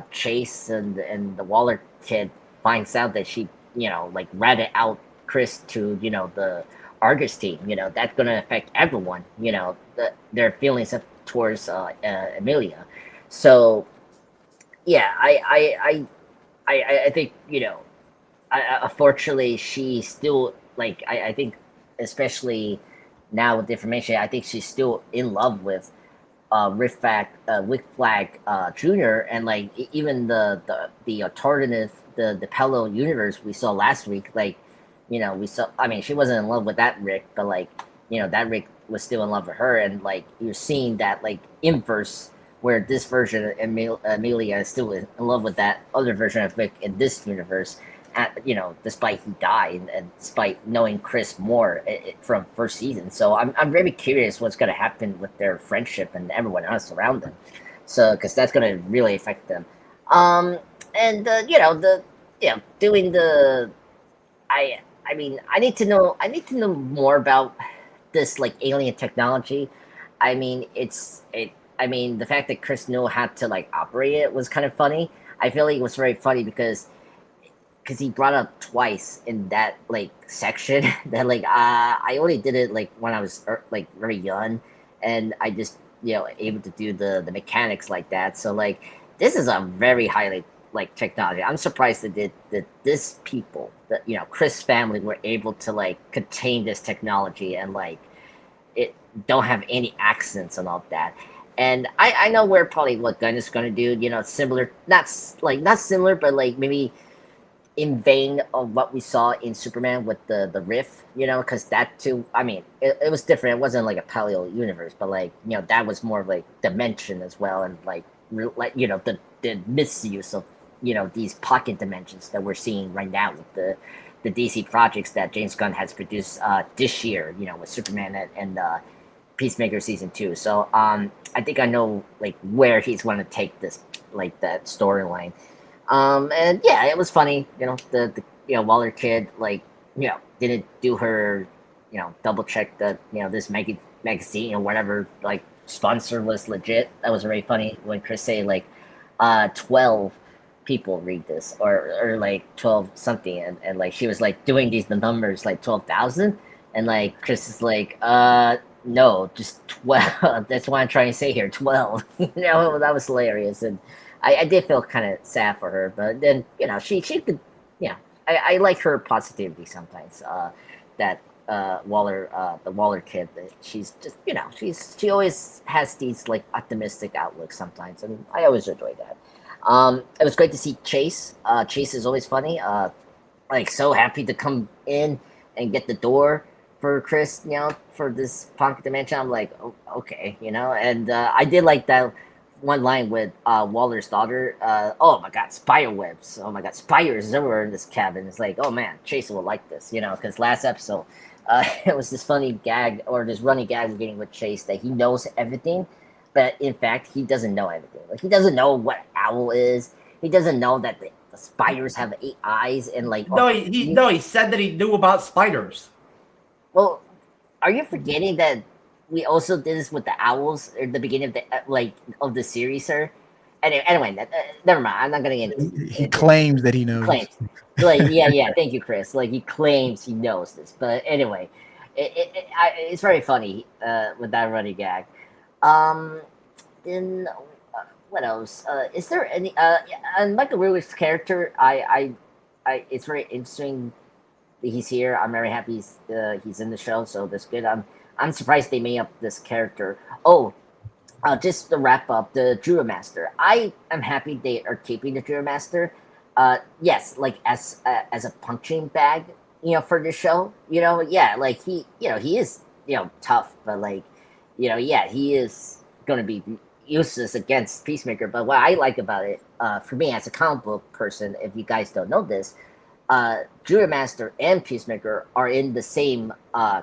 Chase and the Waller kid finds out that she like ratted out Chris to the Argus team? That's gonna affect everyone. Their feelings towards Amelia. So yeah, I think unfortunately she still, like, I think, especially now with the information, I think she's still in love with Rick Flag Jr. And like even the alternative, the Palo universe we saw last week, like we saw. I mean, she wasn't in love with that Rick, but like that Rick was still in love with her, and like you're seeing that like inverse where this version, Amelia is still in love with that other version of Vic in this universe. Despite he died and despite knowing Chris more from first season. So I'm very curious what's going to happen with their friendship and everyone else around them. So because that's going to really affect them. Doing the, I mean, I need to know more about this like alien technology. I mean, the fact that Chris knew how to like operate it was kind of funny. I feel like it was very funny because he brought up twice in that like section that like I only did it like when I was like very young, and I just able to do the mechanics like that. So like this is a very highly like technology. I'm surprised that this people, that Chris family, were able to like contain this technology and like it don't have any accidents and all that. And I know where probably what Gunn is going to do, similar, not similar, but like maybe in vein of what we saw in Superman with the rift, because that too, I mean, it was different. It wasn't like a paleo universe, but like, that was more of like dimension as well. And like the misuse of, these pocket dimensions that we're seeing right now with the DC projects that James Gunn has produced this year, with Superman and Peacemaker season 2. So I think I know like where he's going to take this, like that storyline. And yeah, it was funny, the Waller kid, like, didn't do her, double check that, this magazine or whatever, like, sponsor was legit. That was very funny when Chris say, like, 12 people read this, or like 12 something, and like, she was, like, doing the numbers, like, 12,000, and, like, Chris is like, no, just 12, that's what I'm trying to say here, 12, that was hilarious, and I did feel kind of sad for her, but then she could, I like her positivity sometimes. That Waller, the Waller kid, she's just she always has these like optimistic outlooks sometimes, and I always enjoy that. It was great to see Chase. Chase is always funny. Like so happy to come in and get the door for Chris, for this pocket dimension. I'm like, okay, and I did like that one line with Waller's daughter. Oh my god, spider webs. Oh my god, spiders everywhere in this cabin. It's like, oh man, Chase will like this, because last episode it was this funny gag, or this running gag we're getting with Chase, that he knows everything, but in fact he doesn't know everything. Like he doesn't know what owl is. He doesn't know that the spiders have 8 eyes and like. No, he said that he knew about spiders. Well, are you forgetting that we also did this with the owls at the beginning of the of the series, sir? Anyway, never mind. I'm not gonna get into it. He claims that he knows. Claims. Like, yeah. Thank you, Chris. Like he claims he knows this, but anyway, it's very funny with that running gag. Then what else? Is there any? And Michael Ruick's character, it's very interesting that he's here. I'm very happy he's in the show, so that's good. I'm surprised they made up this character. Oh, just to wrap up, the Judo Master. I am happy they are keeping the Judo Master. Yes, like as a punching bag, for the show. Yeah, like he is, tough, but like, yeah, he is gonna be useless against Peacemaker. But what I like about it, for me as a comic book person, if you guys don't know this, Judo Master and Peacemaker are in the same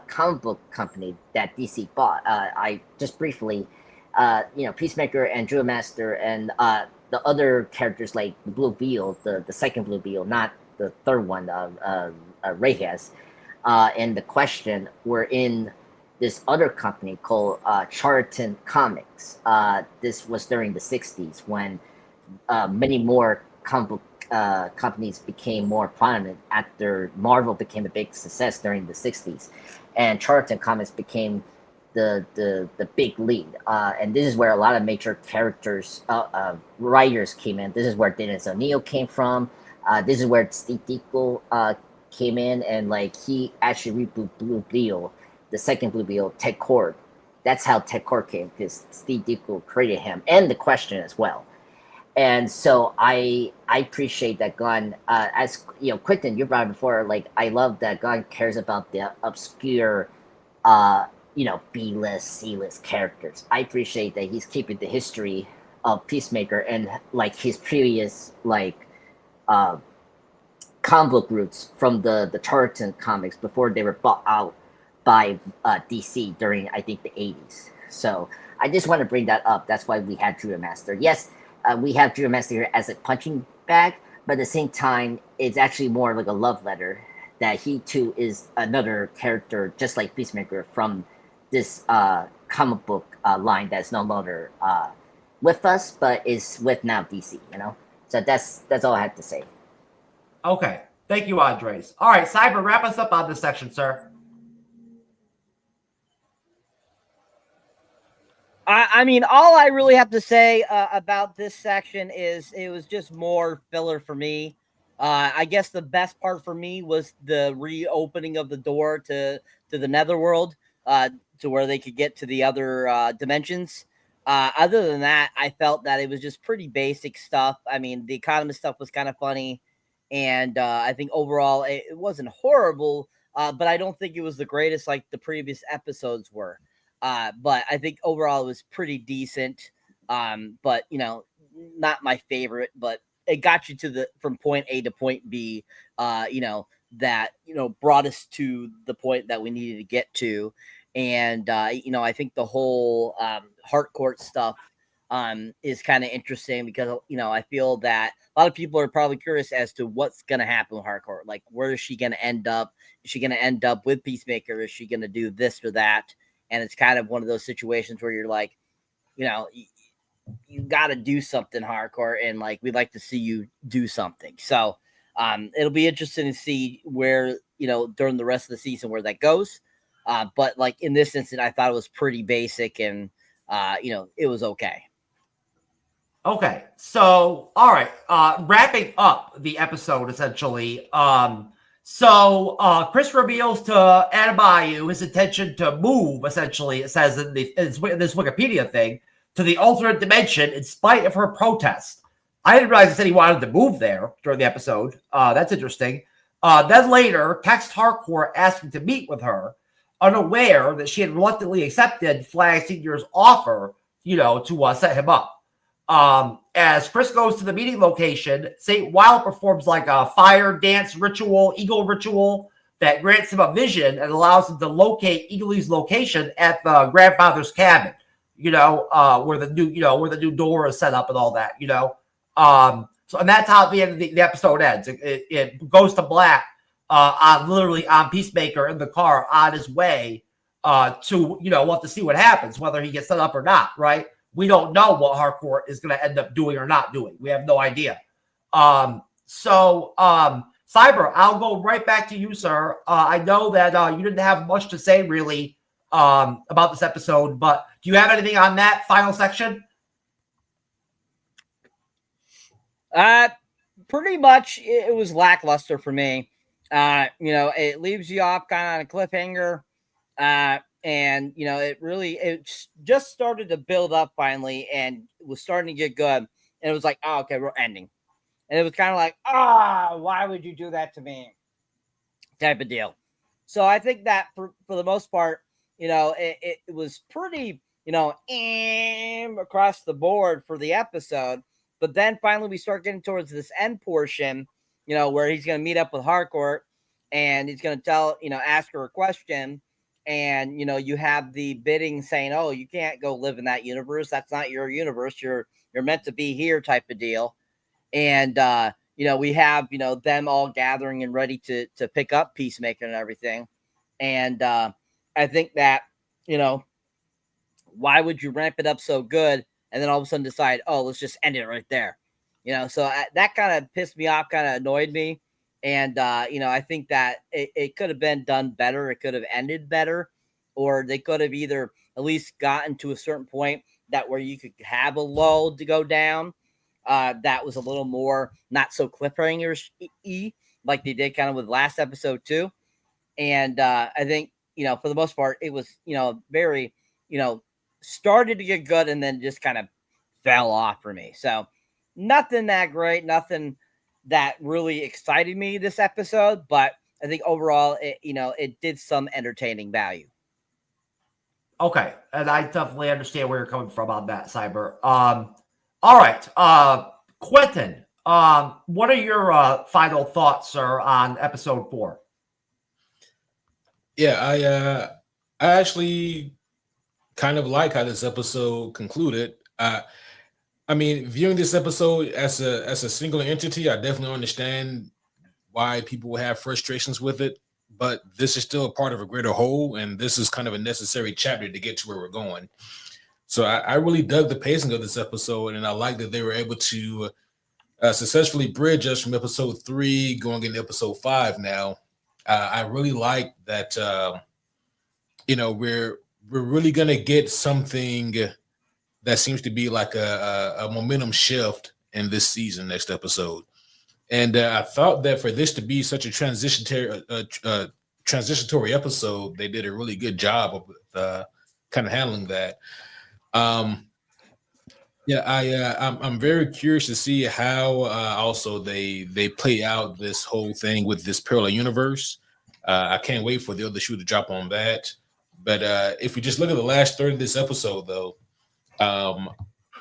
comic book company that DC bought. I just briefly, Peacemaker and Judo Master and the other characters like the Blue Beetle, the second Blue Beetle, not the third one, Reyes, and the Question were in this other company called Charlton Comics. This was during the 60s when many more comic book companies became more prominent after Marvel became a big success during the 60s, and Charlton Comics became the big lead, and this is where a lot of major characters, writers came in. This is where Dennis O'Neil came from. This is where Steve Ditko came in, and like he actually rebooted Blue Beetle, the second Blue Beetle, Ted Kord. That's how Ted Kord came, because Steve Ditko created him and the Question as well. And so I appreciate that Gunn, as Quentin, you brought it before, like I love that Gunn cares about the obscure, B-list, C-list characters. I appreciate that he's keeping the history of Peacemaker and like his previous like comic book roots from the Charlton comics before they were bought out by DC during I think the 80s. So I just want to bring that up. That's why we had Drew Master. Yes, we have Drew Master here as a punching bag, but at the same time, it's actually more like a love letter that he too is another character just like Peacemaker from this comic book line that's no longer with us, but is with now DC. You know, so that's all I had to say. Okay. Thank you, Andres. All right, Cyber, wrap us up on this section, sir. I mean, all I really have to say about this section is it was just more filler for me. I guess the best part for me was the reopening of the door to the Netherworld, to where they could get to the other dimensions. Other than that, I felt that it was just pretty basic stuff. I mean, the Economist stuff was kind of funny, and I think overall it wasn't horrible, but I don't think it was the greatest like the previous episodes were. But I think overall it was pretty decent. But you know, not my favorite, but it got you to the from point A to point B, you know, that brought us to the point that we needed to get to. And you know, I think the whole Harcourt stuff is kind of interesting because I feel that a lot of people are probably curious as to what's gonna happen with Harcourt. Like, where is she gonna end up? Is she gonna end up with Peacemaker? Is she gonna do this or that? And it's kind of one of those situations where you're like, you got to do something, Hardcore, and like we'd like to see you do something. So it'll be interesting to see where during the rest of the season where that goes. But like in this instance, I thought it was pretty basic, and it was okay. Okay, so all right, wrapping up the episode essentially. So Chris reveals to Adebayo his intention to move, essentially, it says in this Wikipedia thing, to the alternate dimension in spite of her protest. I didn't realize he said he wanted to move there during the episode. That's interesting. Then later, text Harcourt asking to meet with her, unaware that she had reluctantly accepted Flag Sr.'s offer, to set him up. As Chris goes to the meeting location, St. Wild performs like a fire dance ritual, eagle ritual that grants him a vision and allows him to locate Eagly's location at the grandfather's cabin, where the new door is set up and all that, So, and that's how the end of the episode ends. It goes to black, on Peacemaker in the car on his way, to, want to see what happens, whether he gets set up or not. Right. We don't know what Harcourt is going to end up doing or not doing. We have no idea. So, Cyber, I'll go right back to you, sir. I know that you didn't have much to say really about this episode, but do you have anything on that final section? Pretty much it was lackluster for me. It leaves you off kind of on a cliffhanger. And it just started to build up finally and was starting to get good. And it was like, oh, okay, we're ending. And it was kind of like, why would you do that to me? Type of deal. So I think that for the most part, it was pretty, across the board for the episode. But then finally we start getting towards this end portion, where he's going to meet up with Harcourt and he's going to ask her a question. And, you have the bidding saying, oh, you can't go live in that universe. That's not your universe. You're meant to be here type of deal. And, we have, them all gathering and ready to pick up Peacemaker and everything. And I think that, why would you ramp it up so good and then all of a sudden decide, oh, let's just end it right there? So that kind of pissed me off, kind of annoyed me. And, I think that it could have been done better. It could have ended better, or they could have either at least gotten to a certain point that where you could have a lull to go down. That was a little more not so cliffhanger-y like they did kind of with last episode too. And I think, for the most part, it was, very, started to get good and then just kind of fell off for me. So nothing that great, nothing that really excited me this episode, but I think overall, it did some entertaining value. Okay, and I definitely understand where you're coming from on that, Cyber. All right. Quentin, what are your final thoughts, sir, on episode 4? Yeah, I actually kind of like how this episode concluded. I mean, viewing this episode as a single entity, I definitely understand why people will have frustrations with it. But this is still a part of a greater whole, and this is kind of a necessary chapter to get to where we're going. So I really dug the pacing of this episode, and I like that they were able to successfully bridge us from episode 3 going into episode 5 now. I really like that, we're really going to get something that seems to be like a momentum shift in this season, next episode. And I thought that for this to be such a transitory episode, they did a really good job of kind of handling that. I'm very curious to see how also they play out this whole thing with this parallel universe. I can't wait for the other shoe to drop on that. But if you just look at the last third of this episode, though,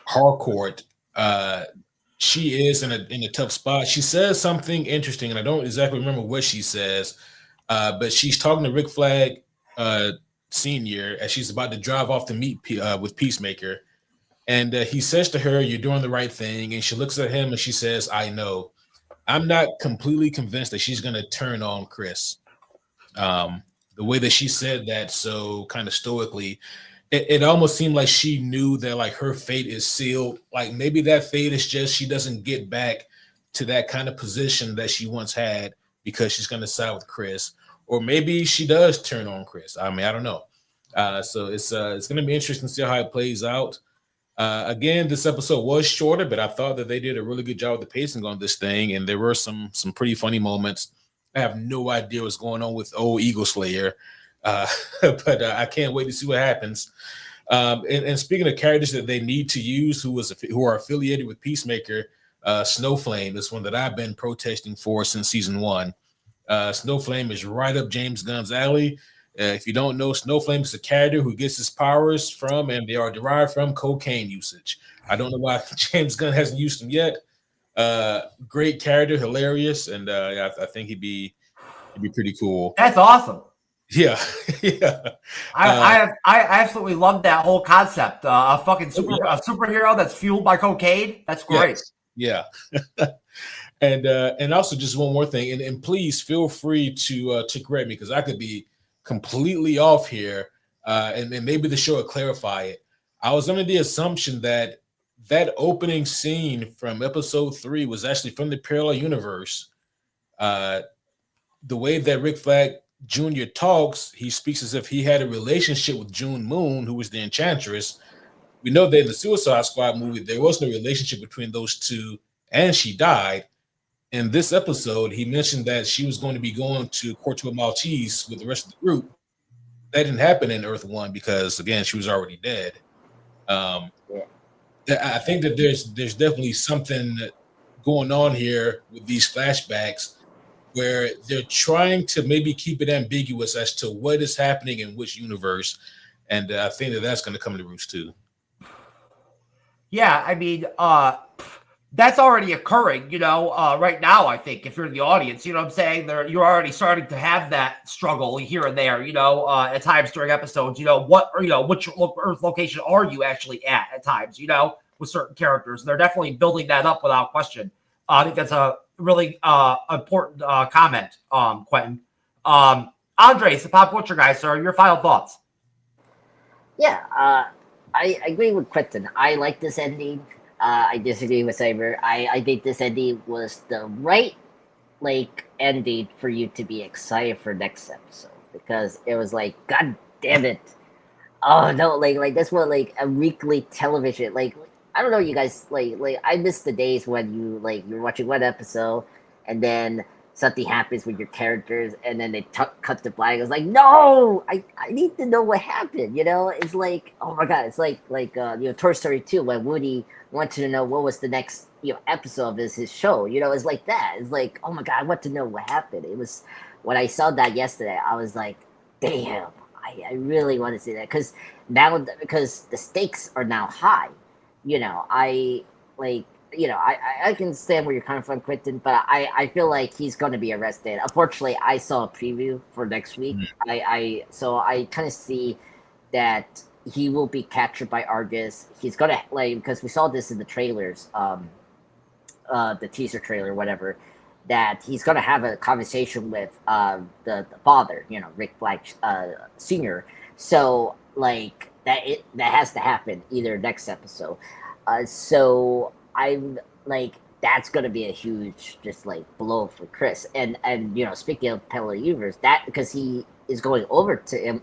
Harcourt, she is in a tough spot. She says something interesting, and I don't exactly remember what she says, but she's talking to Rick Flag Sr. as she's about to drive off to meet with Peacemaker. And he says to her, "You're doing the right thing." And she looks at him and she says, "I know." I'm not completely convinced that she's going to turn on Chris. The way that she said that so kind of stoically, it almost seemed like she knew that like her fate is sealed. Like maybe that fate is just she doesn't get back to that kind of position that she once had because she's going to side with Chris. Or maybe she does turn on Chris. I mean, I don't know. So it's going to be interesting to see how it plays out. Again, this episode was shorter, but I thought that they did a really good job of the pacing on this thing, and there were some pretty funny moments. I have no idea what's going on with old Eagle Slayer, but I can't wait to see what happens. And speaking of characters that they need to use who are affiliated with Peacemaker, Snowflame is one that I've been protesting for since season 1. Snowflame is right up James Gunn's alley. If you don't know, Snowflame is a character who gets his powers from, and they are derived from, cocaine usage. I don't know why James Gunn hasn't used them yet. Great character, hilarious, and I think he'd be pretty cool. That's awesome. Yeah, yeah. I absolutely love that whole concept. A fucking a superhero that's fueled by cocaine. That's great. Yes. Yeah. And also just one more thing, and please feel free to correct me because I could be completely off here, and maybe the show will clarify it. I was under the assumption that opening scene from episode 3 was actually from the parallel universe. The way that Rick Flag Jr. talks, he speaks as if he had a relationship with June Moon, who was the Enchantress. We know that in the Suicide Squad movie, there was no relationship between those two, and she died. In this episode, he mentioned that she was going to be going to Corto Maltese with the rest of the group. That didn't happen in Earth 1 because, again, she was already dead. I think that there's definitely something going on here with these flashbacks where they're trying to maybe keep it ambiguous as to what is happening in which universe. And I think that that's going to come to roost too. Yeah, I mean, that's already occurring, right now, I think, if you're in the audience, you know what I'm saying? You're already starting to have that struggle here and there, at times during episodes, which Earth location are you actually at times, with certain characters. They're definitely building that up without question. I think that's a really important comment, Quentin. Andres, the Pop Culture guy, sir, your final thoughts. Yeah, I agree with Quentin. I like this ending. I disagree with Cyber. I think this ending was the right ending for you to be excited for next episode because it was like, God damn it. Oh no, that's what a weekly television I don't know, you guys I miss the days when you're watching one episode and then something happens with your characters and then they cut to black. It's like, no, I need to know what happened. It's like, oh my god, it's like Toy Story 2 when Woody wanted to know what was the next episode of his show. It's like that. It's like, oh my god, I want to know what happened. It was when I saw that yesterday, I was like, damn, I really want to see that because the stakes are now high. like, you know, I can understand where you're coming from, Quentin, but I feel like he's going to be arrested. Unfortunately, I saw a preview for next week. So I kind of see that he will be captured by Argus. He's going to, like, because we saw this in the trailers, the teaser trailer, whatever, that he's going to have a conversation with the father, you know, Rick Flag Sr. So, like, that has to happen either next episode. So I'm like, that's going to be a huge just like blow for Chris. And you know, speaking of Pello Universe, that because he is going over to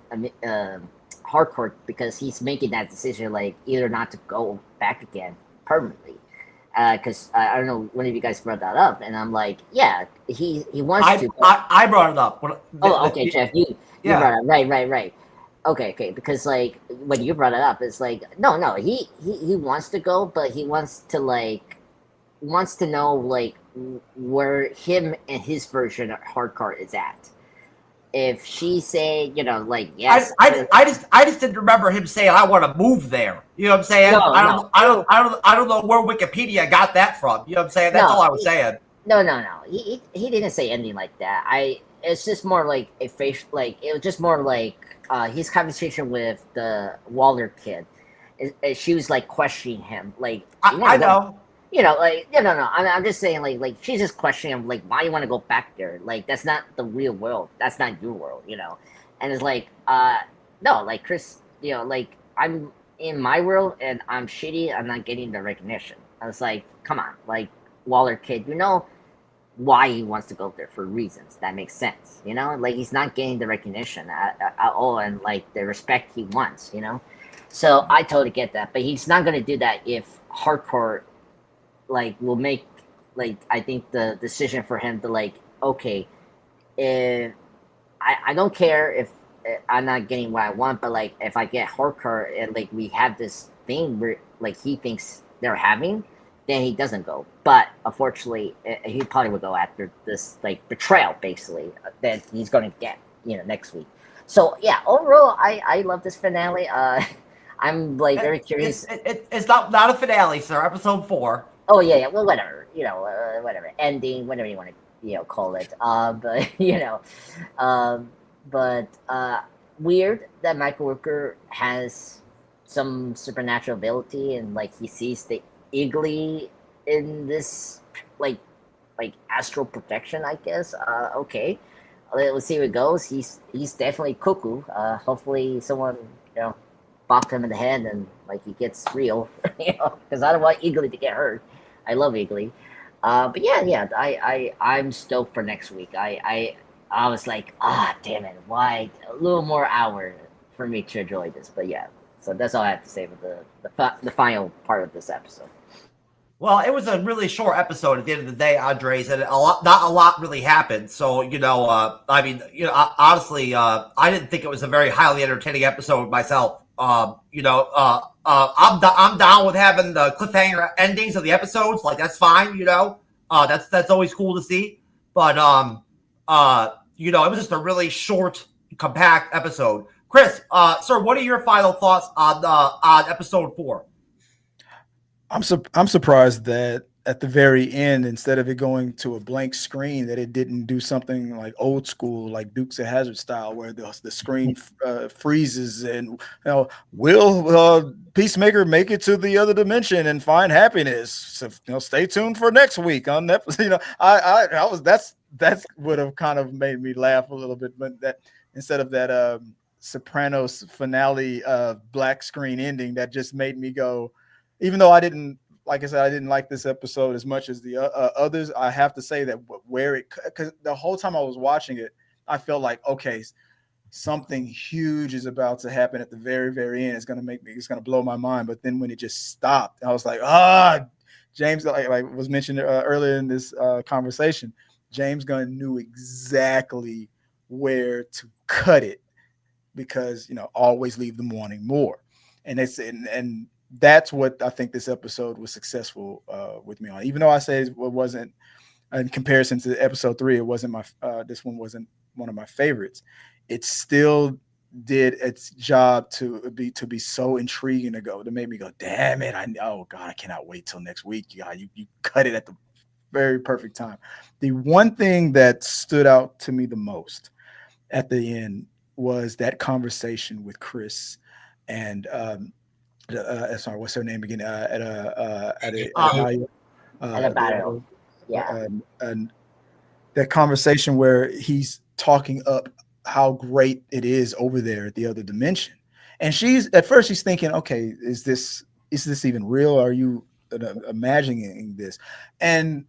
hardcore because he's making that decision, like either not to go back again permanently. Because I don't know, one of you guys brought that up, and I'm like, yeah, he wants to. I brought it up. Okay, Jeff, you brought it up. Right. Okay, because like when you brought it up, it's like no, he wants to go, but he wants to know like where him and his version of hardcore is at. If she say, you know, like yes, I just didn't remember him saying I want to move there. You know what I'm saying? No, I don't know where Wikipedia got that from. You know what I'm saying? That's all I was saying. No. He didn't say anything like that. It's just more like a face, like it was just more like his conversation with the Waller kid. She was like questioning him, like I know. You know, like no. I'm just saying, like she's just questioning him, like why you want to go back there? Like that's not the real world. That's not your world, you know. And it's like, no, like Chris, you know, like I'm in my world and I'm shitty. I'm not getting the recognition. I was like, come on, like Waller kid, you know why he wants to go there for reasons that makes sense, you know. Like he's not getting the recognition at all and like the respect he wants, you know. So I totally get that, but he's not gonna do that if hardcore like will make like I think the decision for him to like, okay, if I don't care if I'm not getting what I want, but like if I get hardcore and like we have this thing where like he thinks they're having, then he doesn't go. But unfortunately, he probably would go after this like betrayal basically that he's going to get, you know, next week. So yeah, overall, I love this finale. I'm like very curious. It's not a finale, sir. Episode 4. Oh yeah. Well, whatever. You know, whatever ending, whatever you want to call it. But you know, weird that Michael Rooker has some supernatural ability and like he sees the Eagly in this like astral protection, I guess. Okay, let's see where it goes. He's definitely cuckoo. Hopefully someone, you know, bopped him in the head and like he gets real, you know, because I don't want Eagly to get hurt. I love Eagly. But yeah, I'm stoked for next week. I was like, damn it, why a little more hour for me to enjoy this? But yeah, so that's all I have to say with the final part of this episode. Well, it was a really short episode at the end of the day, Andres, and not a lot really happened. So, you know, I mean, you know, honestly, I didn't think it was a very highly entertaining episode myself. You know, I'm down with having the cliffhanger endings of the episodes. Like that's fine. You know, that's always cool to see. But you know, it was just a really short, compact episode. Chris, sir, what are your final thoughts on episode 4? I'm surprised that at the very end, instead of it going to a blank screen, that it didn't do something like old school, like Dukes of Hazzard style, where the screen freezes and, you know, will Peacemaker make it to the other dimension and find happiness? So, you know, stay tuned for next week on Netflix. You know, I was that's would have kind of made me laugh a little bit, but that instead of that Sopranos finale black screen ending, that just made me go. Even though I didn't, like I said, I didn't like this episode as much as the others, I have to say that because the whole time I was watching it, I felt like, okay, something huge is about to happen at the very, very end. It's going to blow my mind. But then when it just stopped, I was like, James, like was mentioned earlier in this conversation, James Gunn knew exactly where to cut it because, you know, always leave them wanting more. And that's what I think this episode was successful with me on. Even though I say it wasn't, in comparison to episode 3, it wasn't this one wasn't one of my favorites. It still did its job to be so intriguing to make me go, damn it! Oh God, I cannot wait till next week. You cut it at the very perfect time. The one thing that stood out to me the most at the end was that conversation with Chris and sorry, what's her name again? Yeah. And that conversation where he's talking up how great it is over there at the other dimension, and she's thinking, okay, is this even real? Are you imagining this? And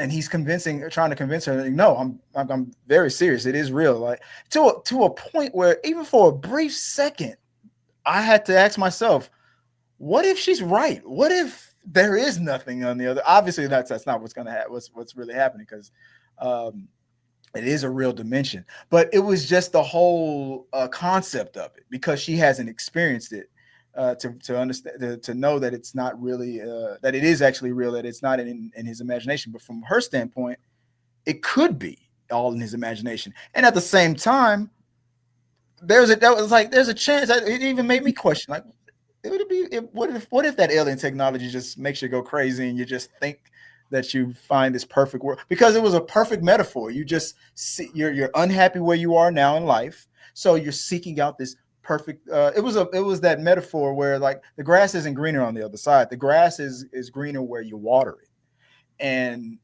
he's trying to convince her, no, I'm very serious. It is real. Like to a point where even for a brief second, I had to ask myself, what if she's right? What if there is nothing on the other? Obviously, that's not what's going to happen. What's really happening, because it is a real dimension. But it was just the whole concept of it, because she hasn't experienced it to understand, to know that it's not really that it is actually real, that it's not in his imagination. But from her standpoint, it could be all in his imagination. And at the same time, there's a chance that it even made me question, like, what if that alien technology just makes you go crazy and you just think that you find this perfect world? Because it was a perfect metaphor. You just see, you're unhappy where you are now in life, so you're seeking out this perfect. It was that metaphor where, like, the grass isn't greener on the other side. The grass is greener where you water it, and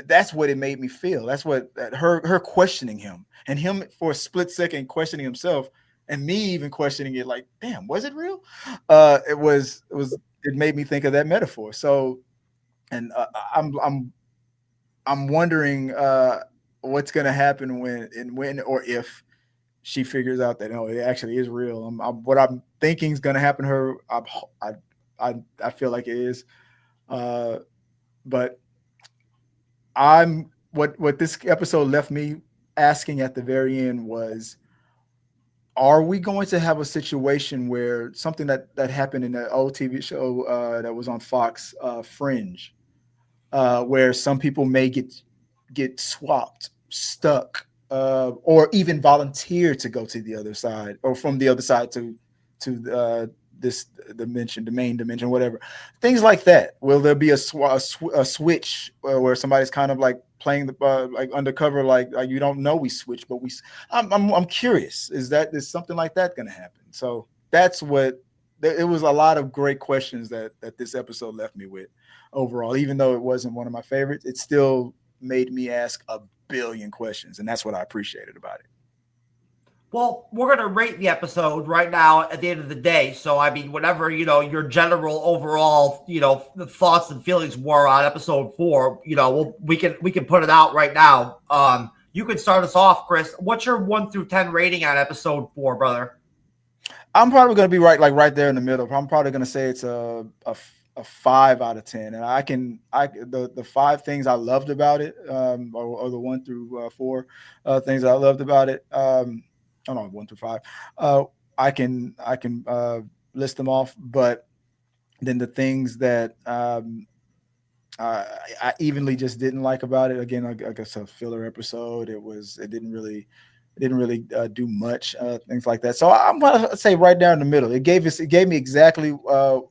that's what it made me feel. That's what her questioning him, and him for a split second questioning himself. And me even questioning it, like, damn, was it real? It made me think of that metaphor. So, and I'm wondering what's going to happen when or if she figures out that, no, it actually is real. What I'm thinking is going to happen to her, I feel like it is. But what this episode left me asking at the very end was, are we going to have a situation where something that happened in the old TV show that was on Fox, Fringe, where some people may get swapped, stuck, or even volunteer to go to the other side, or from the other side to this dimension, the main dimension, whatever, things like that? Will there be a switch where somebody's kind of like playing the like undercover, like you don't know we switch, but I'm curious, is something like that going to happen? So that's what it was. A lot of great questions that this episode left me with overall. Even though it wasn't one of my favorites, it still made me ask a billion questions, and that's what I appreciated about it. Well, we're going to rate the episode right now at the end of the day. So, I mean, whatever, your general overall, the thoughts and feelings were on episode 4, we can put it out right now. You can start us off, Chris. What's your 1 through 10 rating on episode 4, brother? I'm probably going to be right there in the middle. I'm probably going to say it's a 5 out of 10. And the 5 things I loved about it, or the 1 through 4 things I loved about it. 1 through 5. I can list them off, but then the things that I evenly just didn't like about it. Again, I guess a filler episode. It didn't really do much, things like that. So I'm gonna say right down the middle. It gave me exactly.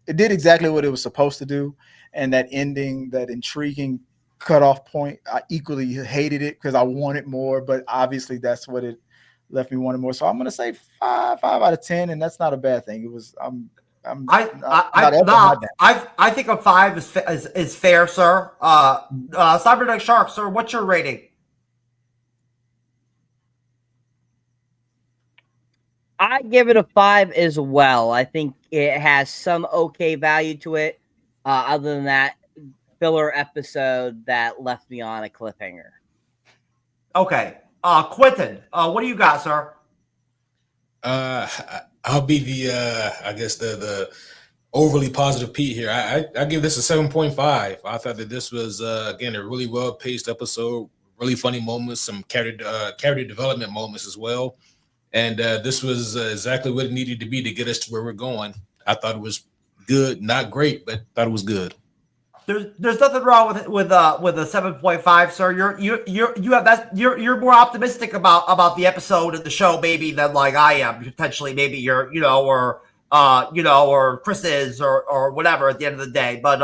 It did exactly what it was supposed to do, and that ending, that intriguing cutoff point, I equally hated it because I wanted more. But obviously, that's what it left me wanting more. So I'm gonna say 5 out of 10, and that's not a bad thing. It was. I think a 5 is fair, sir. Cyberneticshark, sir, what's your rating? I give it a 5 as well. I think it has some okay value to it. Other than that filler episode that left me on a cliffhanger. Okay. Quentin, what do you got, sir? I'll be the overly positive Pete here. I give this a 7.5. I thought that this was again a really well paced episode, really funny moments, some character development moments as well. And this was exactly what it needed to be to get us to where we're going. I thought it was good, not great, but thought it was good. there's nothing wrong with a 7.5, sir. You're more optimistic about the episode of the show maybe than like I am. Potentially, maybe you're or Chris is or whatever at the end of the day. But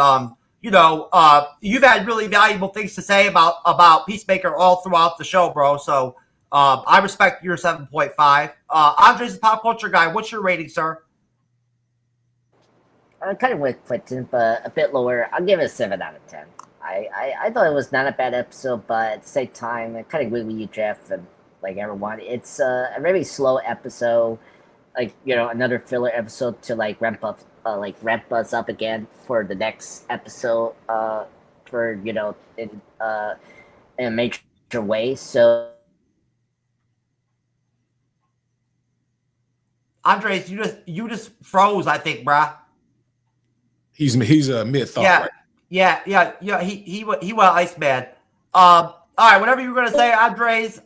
you've had really valuable things to say about Peacemaker all throughout the show, bro. So I respect your 7.5. Andre's the pop culture guy. What's your rating, sir? I'm kind of with Quentin, but a bit lower. I'll give it a 7 out of 10. I thought it was not a bad episode, but at the same time, I kind of agree with you, Jeff, and like everyone. It's a very slow episode, like another filler episode to like ramp us up again for the next episode. In a major way. So, Andres, you just froze, I think, brah. He's a mid thought. Yeah, right? yeah. He went Iceman. All right, whatever you were gonna say, Andres.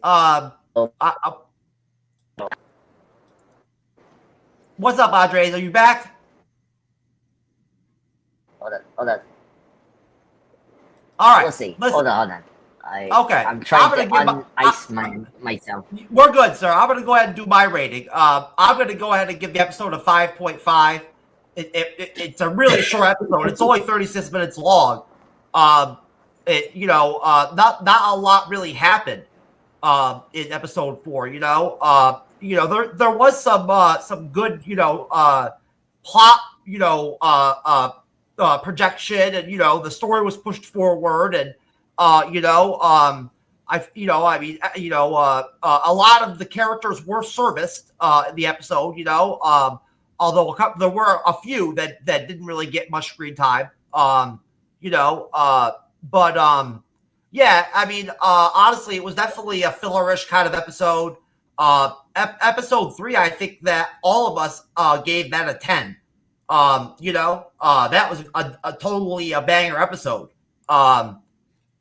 What's up, Andres? Are you back? Hold on. All right. We'll see. Listen. Hold on. Okay. I'm trying to gonna un-ice myself. We're good, sir. I'm going to go ahead and do my rating. I'm going to go ahead and give the episode a 5.5. It's a really short episode. It's only 36 minutes long. Not a lot really happened in episode 4. There was some good plot projection, and the story was pushed forward, and a lot of the characters were serviced in the episode, although there were a few that didn't really get much screen time, honestly, it was definitely a fillerish kind of episode. Episode 3, I think that all of us gave that a 10. That was a totally a banger episode. All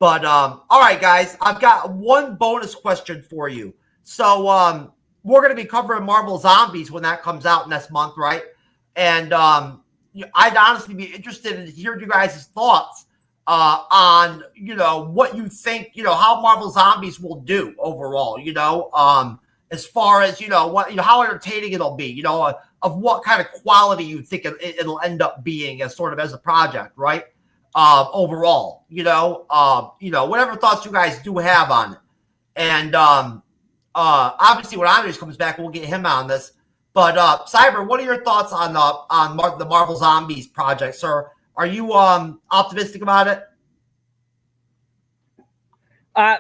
right, guys, I've got one bonus question for you. So, we're going to be covering Marvel Zombies when that comes out next month, right? And I'd honestly be interested in hearing you guys' thoughts on, what you think, how Marvel Zombies will do overall, as far as, how entertaining it'll be, of what kind of quality you think it'll end up being as sort of as a project, right? Overall, whatever thoughts you guys do have on it. And obviously when Andres comes back, we'll get him on this. But Cyber, what are your thoughts on the Marvel Zombies project, sir? Are you optimistic about it?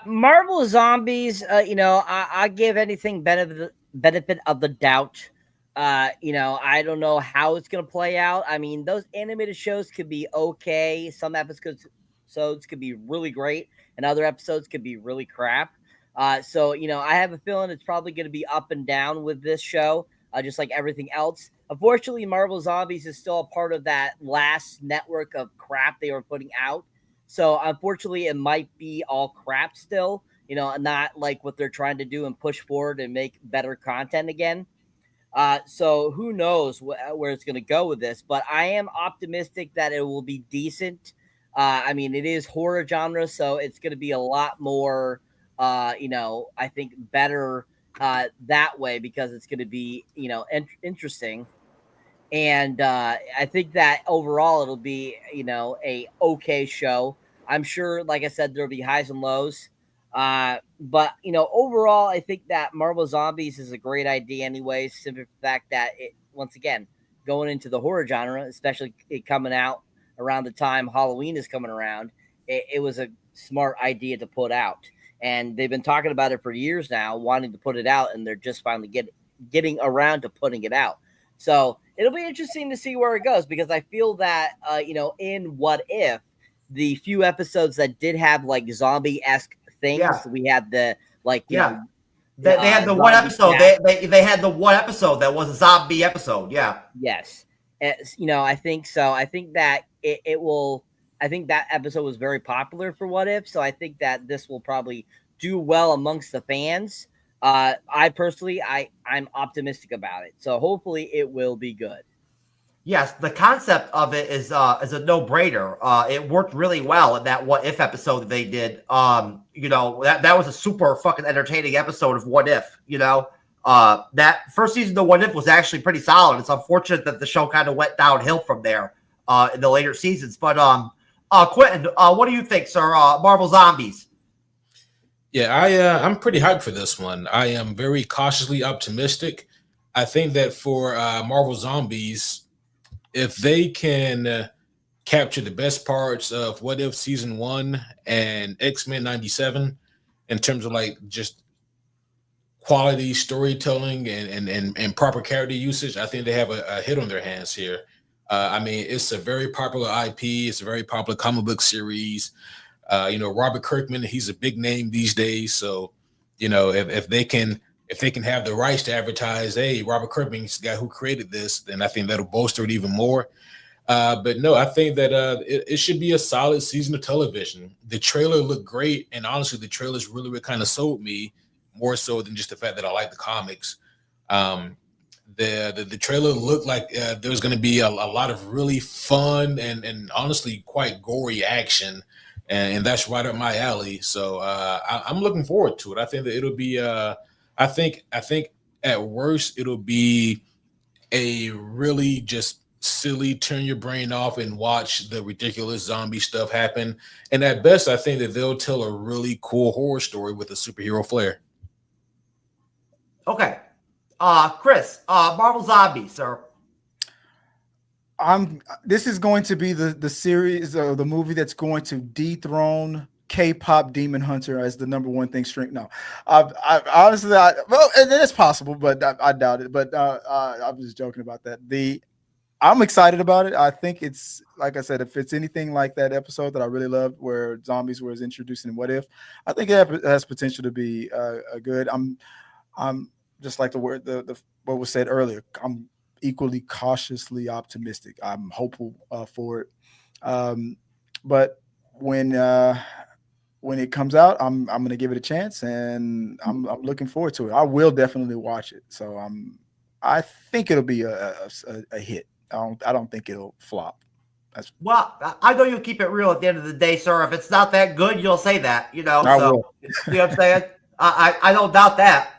Marvel Zombies, I give anything benefit of the doubt. I don't know how it's going to play out. I mean, those animated shows could be okay. Some episodes could be really great, and other episodes could be really crap. I have a feeling it's probably going to be up and down with this show, just like everything else. Unfortunately, Marvel Zombies is still a part of that last network of crap they were putting out. So, unfortunately, it might be all crap still, not like what they're trying to do and push forward and make better content again. So who knows where it's going to go with this, but I am optimistic that it will be decent. It is horror genre, so it's going to be a lot more, I think better that way, because it's going to be, interesting. And I think that overall it'll be, a okay show. I'm sure, like I said, there'll be highs and lows. But overall, I think that Marvel Zombies is a great idea anyways, simply the fact that it, once again, going into the horror genre, especially it coming out around the time Halloween is coming around, it was a smart idea to put out. And they've been talking about it for years now, wanting to put it out, and they're just finally getting around to putting it out. So it'll be interesting to see where it goes, because I feel that, in What If, the few episodes that did have like zombie-esque things, we had the they had the one episode. They had the one episode that was a zombie episode. Yeah. Yes. I think so. I think that it will. I think that episode was very popular for What If, so I think that this will probably do well amongst the fans. I personally, I'm optimistic about it, so hopefully it will be good. Yes, the concept of it is a no-brainer. It worked really well in that What If episode that they did. That was a super fucking entertaining episode of What If. That first season of What If was actually pretty solid. It's unfortunate that the show kind of went downhill from there in the later seasons. But Quentin, what do you think, sir? Marvel Zombies. Yeah, I'm pretty hyped for this one. I am very cautiously optimistic. I think that for Marvel Zombies, if they can capture the best parts of What If season 1 and X-Men 97 in terms of like just quality storytelling and proper character usage, I think they have a hit on their hands here. I mean, it's a very popular IP. It's a very popular comic book series. Robert Kirkman, he's a big name these days. So, if they can have the rights to advertise, hey, Robert Kirkman's the guy who created this, then I think that'll bolster it even more. But no, I think that it should be a solid season of television. The trailer looked great, and honestly, the trailers really kind of sold me more so than just the fact that I like the comics. The trailer looked like there was going to be a lot of really fun and honestly quite gory action, and that's right up my alley. So I'm looking forward to it. I think that it'll be. I think at worst it'll be a really just silly turn your brain off and watch the ridiculous zombie stuff happen. And at best, I think that they'll tell a really cool horror story with a superhero flair. Okay. Chris, Marvel Zombies, sir. This is going to be the series or the movie that's going to dethrone K-pop Demon Hunter as the number one thing stream. No, I honestly, and it's possible, but I doubt it. But I was just joking about that. I'm excited about it. I think it's, like I said, if it's anything like that episode that I really loved where zombies was introduced in What If, I think it has potential to be a good. I'm just like the what was said earlier. I'm equally cautiously optimistic. I'm hopeful for it. But when it comes out, I'm going to give it a chance, and I'm looking forward to it. I will definitely watch it. So I think it'll be a hit. I don't think it'll flop. Well, I know you'll keep it real at the end of the day, sir. If it's not that good, you'll say that, I So, will. you know what I'm saying? I don't doubt that.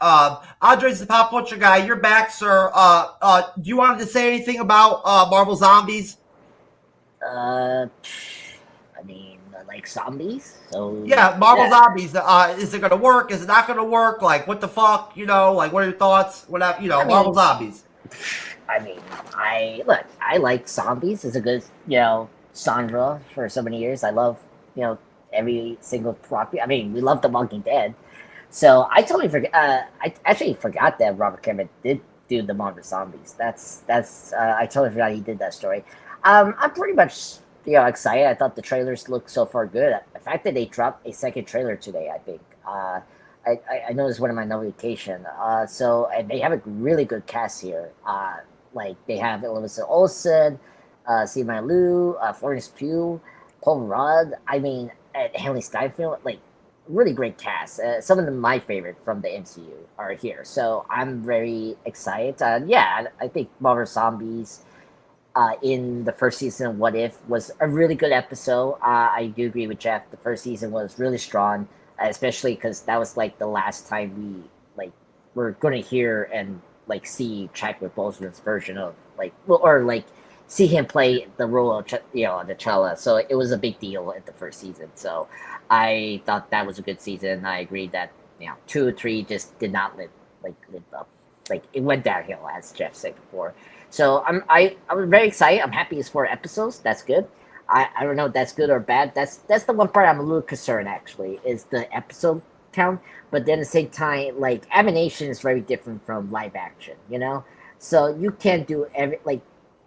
Andres, the pop culture guy, you're back, sir. Do you want to say anything about Marvel Zombies? I mean, I like zombies, so Yeah, Marvel Zombies. Is it going to work? Is it not going to work? Like, what the fuck? Like, what are your thoughts? Whatever. Marvel Zombies. I mean, I like zombies. It's a good, genre for so many years. I love, every single property. I mean, we love The Walking Dead. So I totally forgot. I actually forgot that Robert Kirkman did do the Marvel Zombies. That's. I totally forgot he did that story. I'm pretty much, excited. I thought the trailers looked so far good. The fact that they dropped a second trailer today, I think. I noticed one of my notification. And they have a really good cast here. Like they have Elizabeth Olsen, Simu Liu, Florence Pugh, Paul Rudd. I mean, and Haley Steinfeld. Like really great cast. Some of them my favorite from the MCU are here. So I'm very excited. I think Marvel Zombies in the first season of What If was a really good episode. I do agree with Jeff. The first season was really strong, especially because that was like the last time we're going to hear and see Chadwick Boseman's version of see him play the role of the T'Challa. So it was a big deal in the first season. So I thought that was a good season. I agree that 2 or 3 just did not live up. Like it went downhill, as Jeff said before. So I was very excited. I'm happy it's 4 episodes. That's good. I don't know if that's good or bad. That's the one part I'm a little concerned actually is the episode count. But then at the same time, animation is very different from live action, So you can't do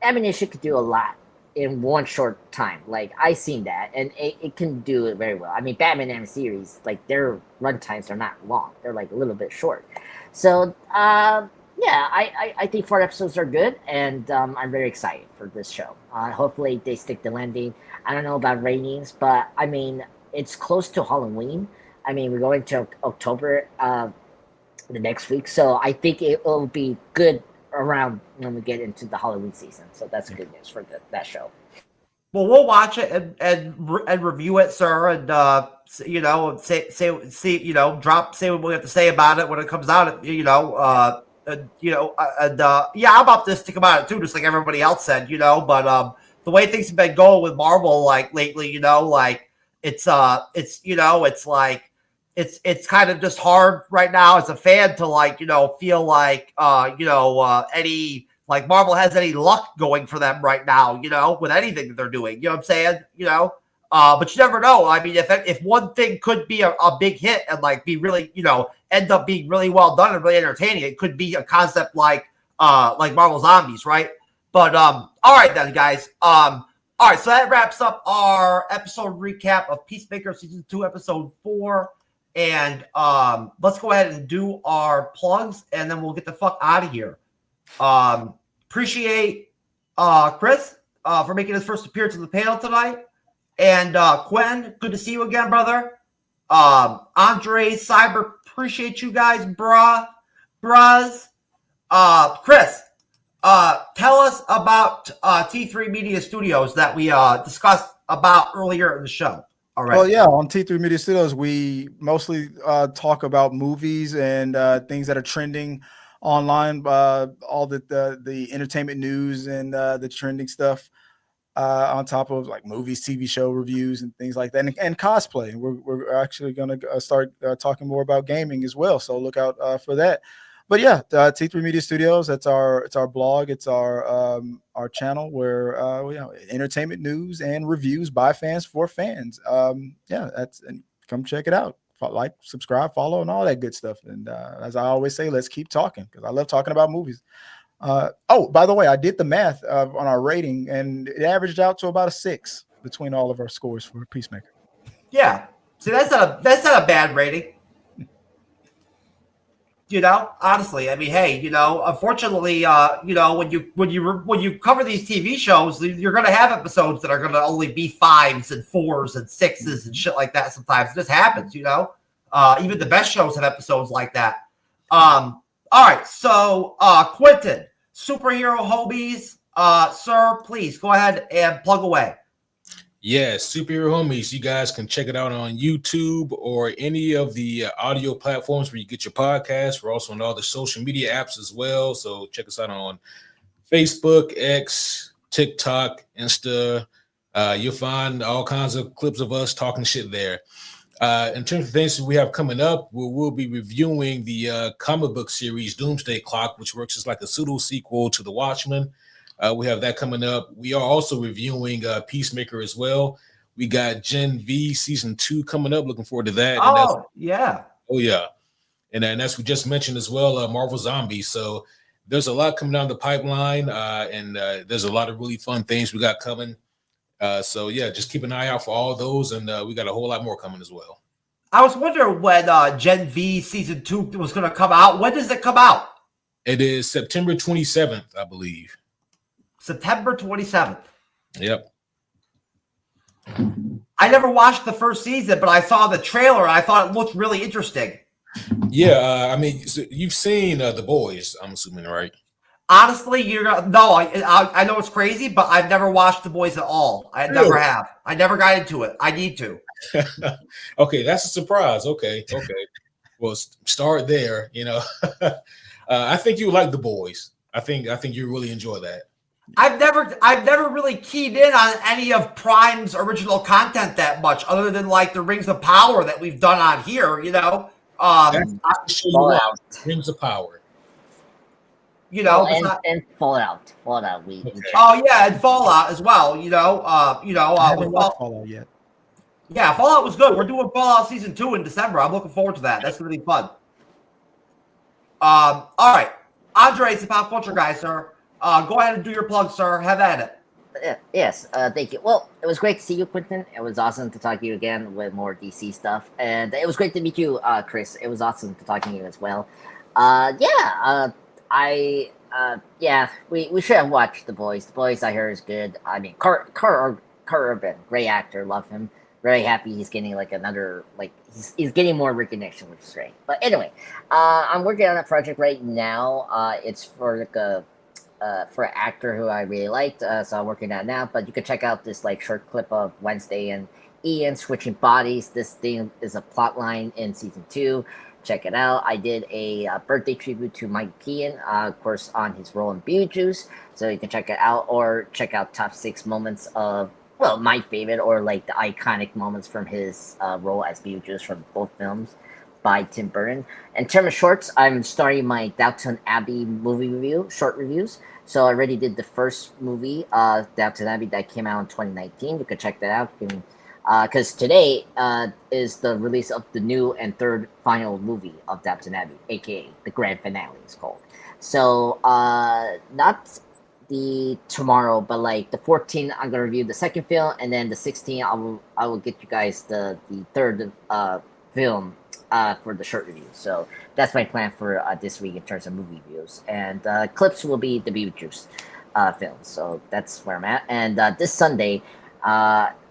animation could do a lot in one short time. I seen that, and it can do it very well. I mean, Batman animated series, their run times are not long; they're a little bit short. So I think 4 episodes are good, and I'm very excited for this show. Hopefully, they stick the landing. I don't know about ratings, but I mean, it's close to Halloween. I mean, we're going to October the next week, so I think it will be good around when we get into the Halloween season. So that's good news for that show. Well, we'll watch it and review it, sir, and say what we have to say about it when it comes out. Yeah, I'm optimistic about it too, just like everybody else said, But the way things have been going with Marvel, like lately, it's kind of just hard right now as a fan to feel like any. Like Marvel has any luck going for them right now, with anything that they're doing. You know what I'm saying? But you never know. I mean, if one thing could be a big hit and be really, end up being really well done and really entertaining, it could be a concept like Marvel Zombies, right? But all right then, guys. All right, so that wraps up our episode recap of Peacemaker Season 2, Episode 4. And let's go ahead and do our plugs, and then we'll get the fuck out of here. Appreciate Chris for making his first appearance on the panel tonight, and Quinn, good to see you again, brother. Andre, Cyber, appreciate you guys, bras. Chris, tell us about T3 Media Studios that we discussed about earlier in the show. All right. Well, yeah, on T3 Media Studios, we mostly talk about movies and things that are trending online, all the entertainment news and the trending stuff, on top of movies, TV show reviews and things like that, and cosplay. We're actually going to start talking more about gaming as well, so look out for that. But yeah, T3 Media Studios, it's our blog, it's our channel where entertainment news and reviews by fans for fans. And come check it out. Like, subscribe, follow, and all that good stuff. And as I always say, let's keep talking, because I love talking about movies. By the way, I did the math on our rating, and it averaged out to about a 6 between all of our scores for Peacemaker. Yeah, see, that's not a bad rating. Honestly, I mean, hey, unfortunately, when you cover these TV shows, you're going to have episodes that are going to only be 5s and 4s and 6s and shit like that. Sometimes this happens, even the best shows have episodes like that. All right. So, Quentin, superhero homies, sir, please go ahead and plug away. Yeah, Superhero Homies. You guys can check it out on YouTube or any of the audio platforms where you get your podcasts. We're also on all the social media apps as well. So check us out on Facebook, X, TikTok, Insta. You'll find all kinds of clips of us talking shit there. In terms of things we have coming up, we'll be reviewing the comic book series Doomsday Clock, which works as like a pseudo sequel to The Watchmen. We have that coming up. We are also reviewing Peacemaker as well. We got Gen V Season 2 coming up. Looking forward to that. Yeah. Oh, yeah. And as we just mentioned as well, Marvel Zombies. So there's a lot coming down the pipeline, and there's a lot of really fun things we got coming. So, yeah, just keep an eye out for all those, and we got a whole lot more coming as well. I was wondering when Gen V Season 2 was going to come out. When does it come out? It is September 27th, I believe. September 27th. Yep. I never watched the first season, but I saw the trailer and I thought it looked really interesting. Yeah, I mean, so you've seen The Boys, I'm assuming, right? Honestly, I know it's crazy, but I've never watched The Boys at all. I never have. I never got into it. I need to. Okay, that's a surprise. Okay. Well, start there. I think you like The Boys. I think you really enjoy that. I've never really keyed in on any of Prime's original content that much, other than like the Rings of Power that we've done on here. Fallout. Rings of Power. And Fallout. We oh yeah, and Fallout as well. I haven't watched Fallout yet. Yeah, Fallout was good. We're doing Fallout Season 2 in December. I'm looking forward to that. That's going to be fun. All right, Andre, it's a pop culture guy, sir. Go ahead and do your plug, sir. Have at it. Yes, thank you. Well, it was great to see you, Quentin. It was awesome to talk to you again with more DC stuff. And it was great to meet you, Chris. It was awesome to talk to you as well. We should have watched The Boys. The Boys, I hear, is good. I mean, Carl Urban, great actor. Love him. Very happy he's getting like another, like, he's getting more recognition, which is great. But anyway, I'm working on a project right now. It's for like a for an actor who I really liked, so I'm working on it now. But you can check out this like short clip of Wednesday and Ian switching bodies. This thing is a plot line in season 2. Check it out. I did a birthday tribute to Mike Kean, of course, on his role in Beetlejuice. So you can check it out, or check out top 6 moments of, well, my favorite, or like the iconic moments from his role as Beetlejuice from both films by Tim Burton. In terms of shorts, I'm starting my Downton Abbey movie review, short reviews. So I already did the first movie, Downton Abbey, that came out in 2019. You can check that out. You can, because today is the release of the new and third final movie of Downton Abbey, aka the grand finale is called. So not the tomorrow, but like the 14th, I'm gonna review the second film, and then the 16th, I will get you guys the third film for the short review. So that's my plan for this week in terms of movie reviews, and clips will be the Beetlejuice films. So that's where I'm at. And this Sunday,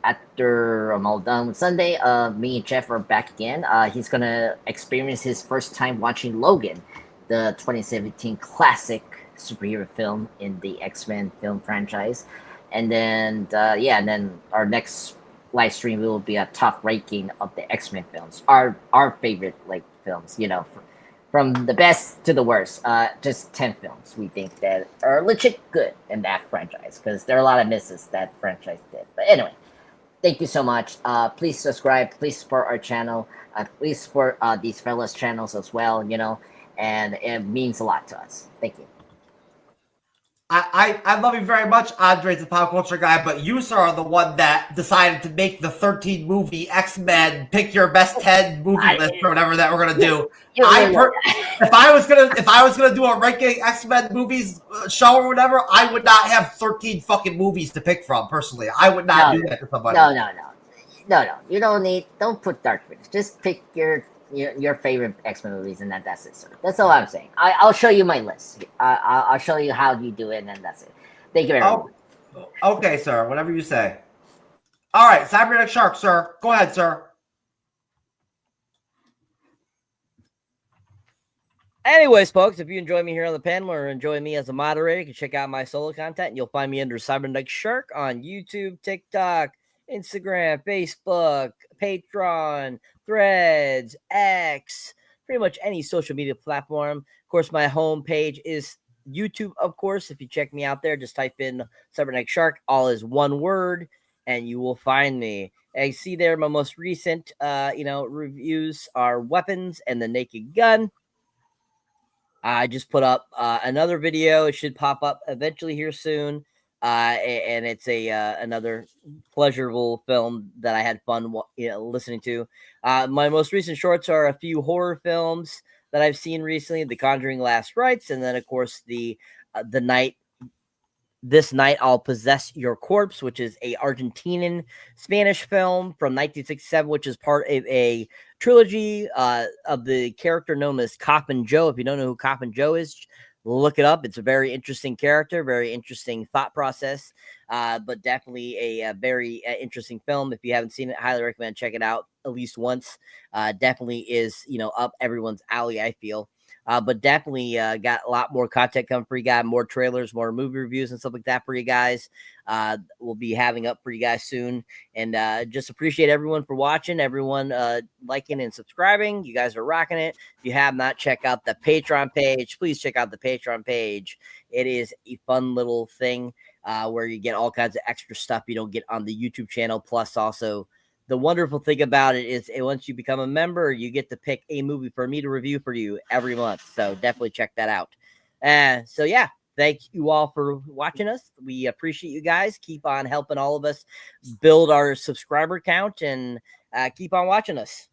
after I'm all done with Sunday, me and Jeff are back again. He's gonna experience his first time watching Logan, the 2017 classic superhero film in the X-Men film franchise. And then and then our next live stream will be a top ranking of the X-Men films, our favorite like films, you know, from the best to the worst. Just 10 films we think that are legit good in that franchise, because there are a lot of misses that franchise did. But anyway, thank you so much. Please subscribe, please support our channel, please support these fellas channels as well, you know, and it means a lot to us. Thank you. I love you very much, Andre's the pop culture guy, but you, sir, are the one that decided to make the 13 movie X-Men pick your best 10 movie list or whatever that we're gonna do. If I was gonna do a ranking X-Men movies show or whatever, I would not have 13 fucking movies to pick from. Personally, I would not do that to somebody. No. You don't put Dark Phoenix. Just pick your favorite X-Men movies, and that's it, sir. That's all I'm saying. I'll show you my list. I'll show you how you do it, and then that's it. Thank you very much. Okay, sir. Whatever you say. All right, Cyberneticshark, sir. Go ahead, sir. Anyways, folks, if you enjoy me here on the panel or enjoy me as a moderator, you can check out my solo content, and you'll find me under Cyberneticshark on YouTube, TikTok, Instagram, Facebook, Patreon, Threads, X, pretty much any social media platform. Of course, my home page is YouTube, of course. If you check me out there, just type in Cyberneticshark, all is one word, and you will find me. As you see there, my most recent reviews are Weapons and the Naked Gun. I just put up another video. It should pop up eventually here soon. And it's another pleasurable film that I had fun listening to. My most recent shorts are a few horror films that I've seen recently: The Conjuring: Last Rites, and then of course This Night I'll Possess Your Corpse, which is a Argentinian Spanish film from 1967, which is part of a trilogy of the character known as Coffin Joe. If you don't know who Coffin Joe is, look it up. It's a very interesting character, very interesting thought process, but definitely a very interesting film. If you haven't seen it, highly recommend check it out at least once. Definitely is, up everyone's alley, I feel. But definitely got a lot more content coming for you guys, more trailers, more movie reviews and stuff like that for you guys. We'll be having up for you guys soon. And just appreciate everyone for watching, everyone liking and subscribing. You guys are rocking it. If you have not checked out the Patreon page, please check out the Patreon page. It is a fun little thing where you get all kinds of extra stuff you don't get on the YouTube channel. Plus also, the wonderful thing about it is once you become a member, you get to pick a movie for me to review for you every month. So definitely check that out. So yeah, thank you all for watching us. We appreciate you guys. Keep on helping all of us build our subscriber count, and keep on watching us.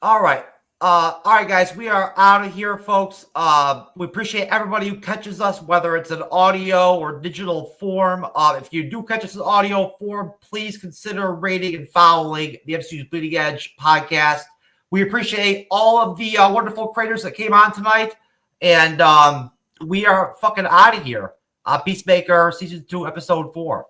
All right. Guys, we are out of here, folks. We appreciate everybody who catches us, whether it's an audio or digital form. If you do catch us in audio form, please consider rating and following the MCU'S Bleeding Edge podcast. We appreciate all of the wonderful creators that came on tonight, and we are fucking out of here. Peacemaker, Season 2, Episode 4.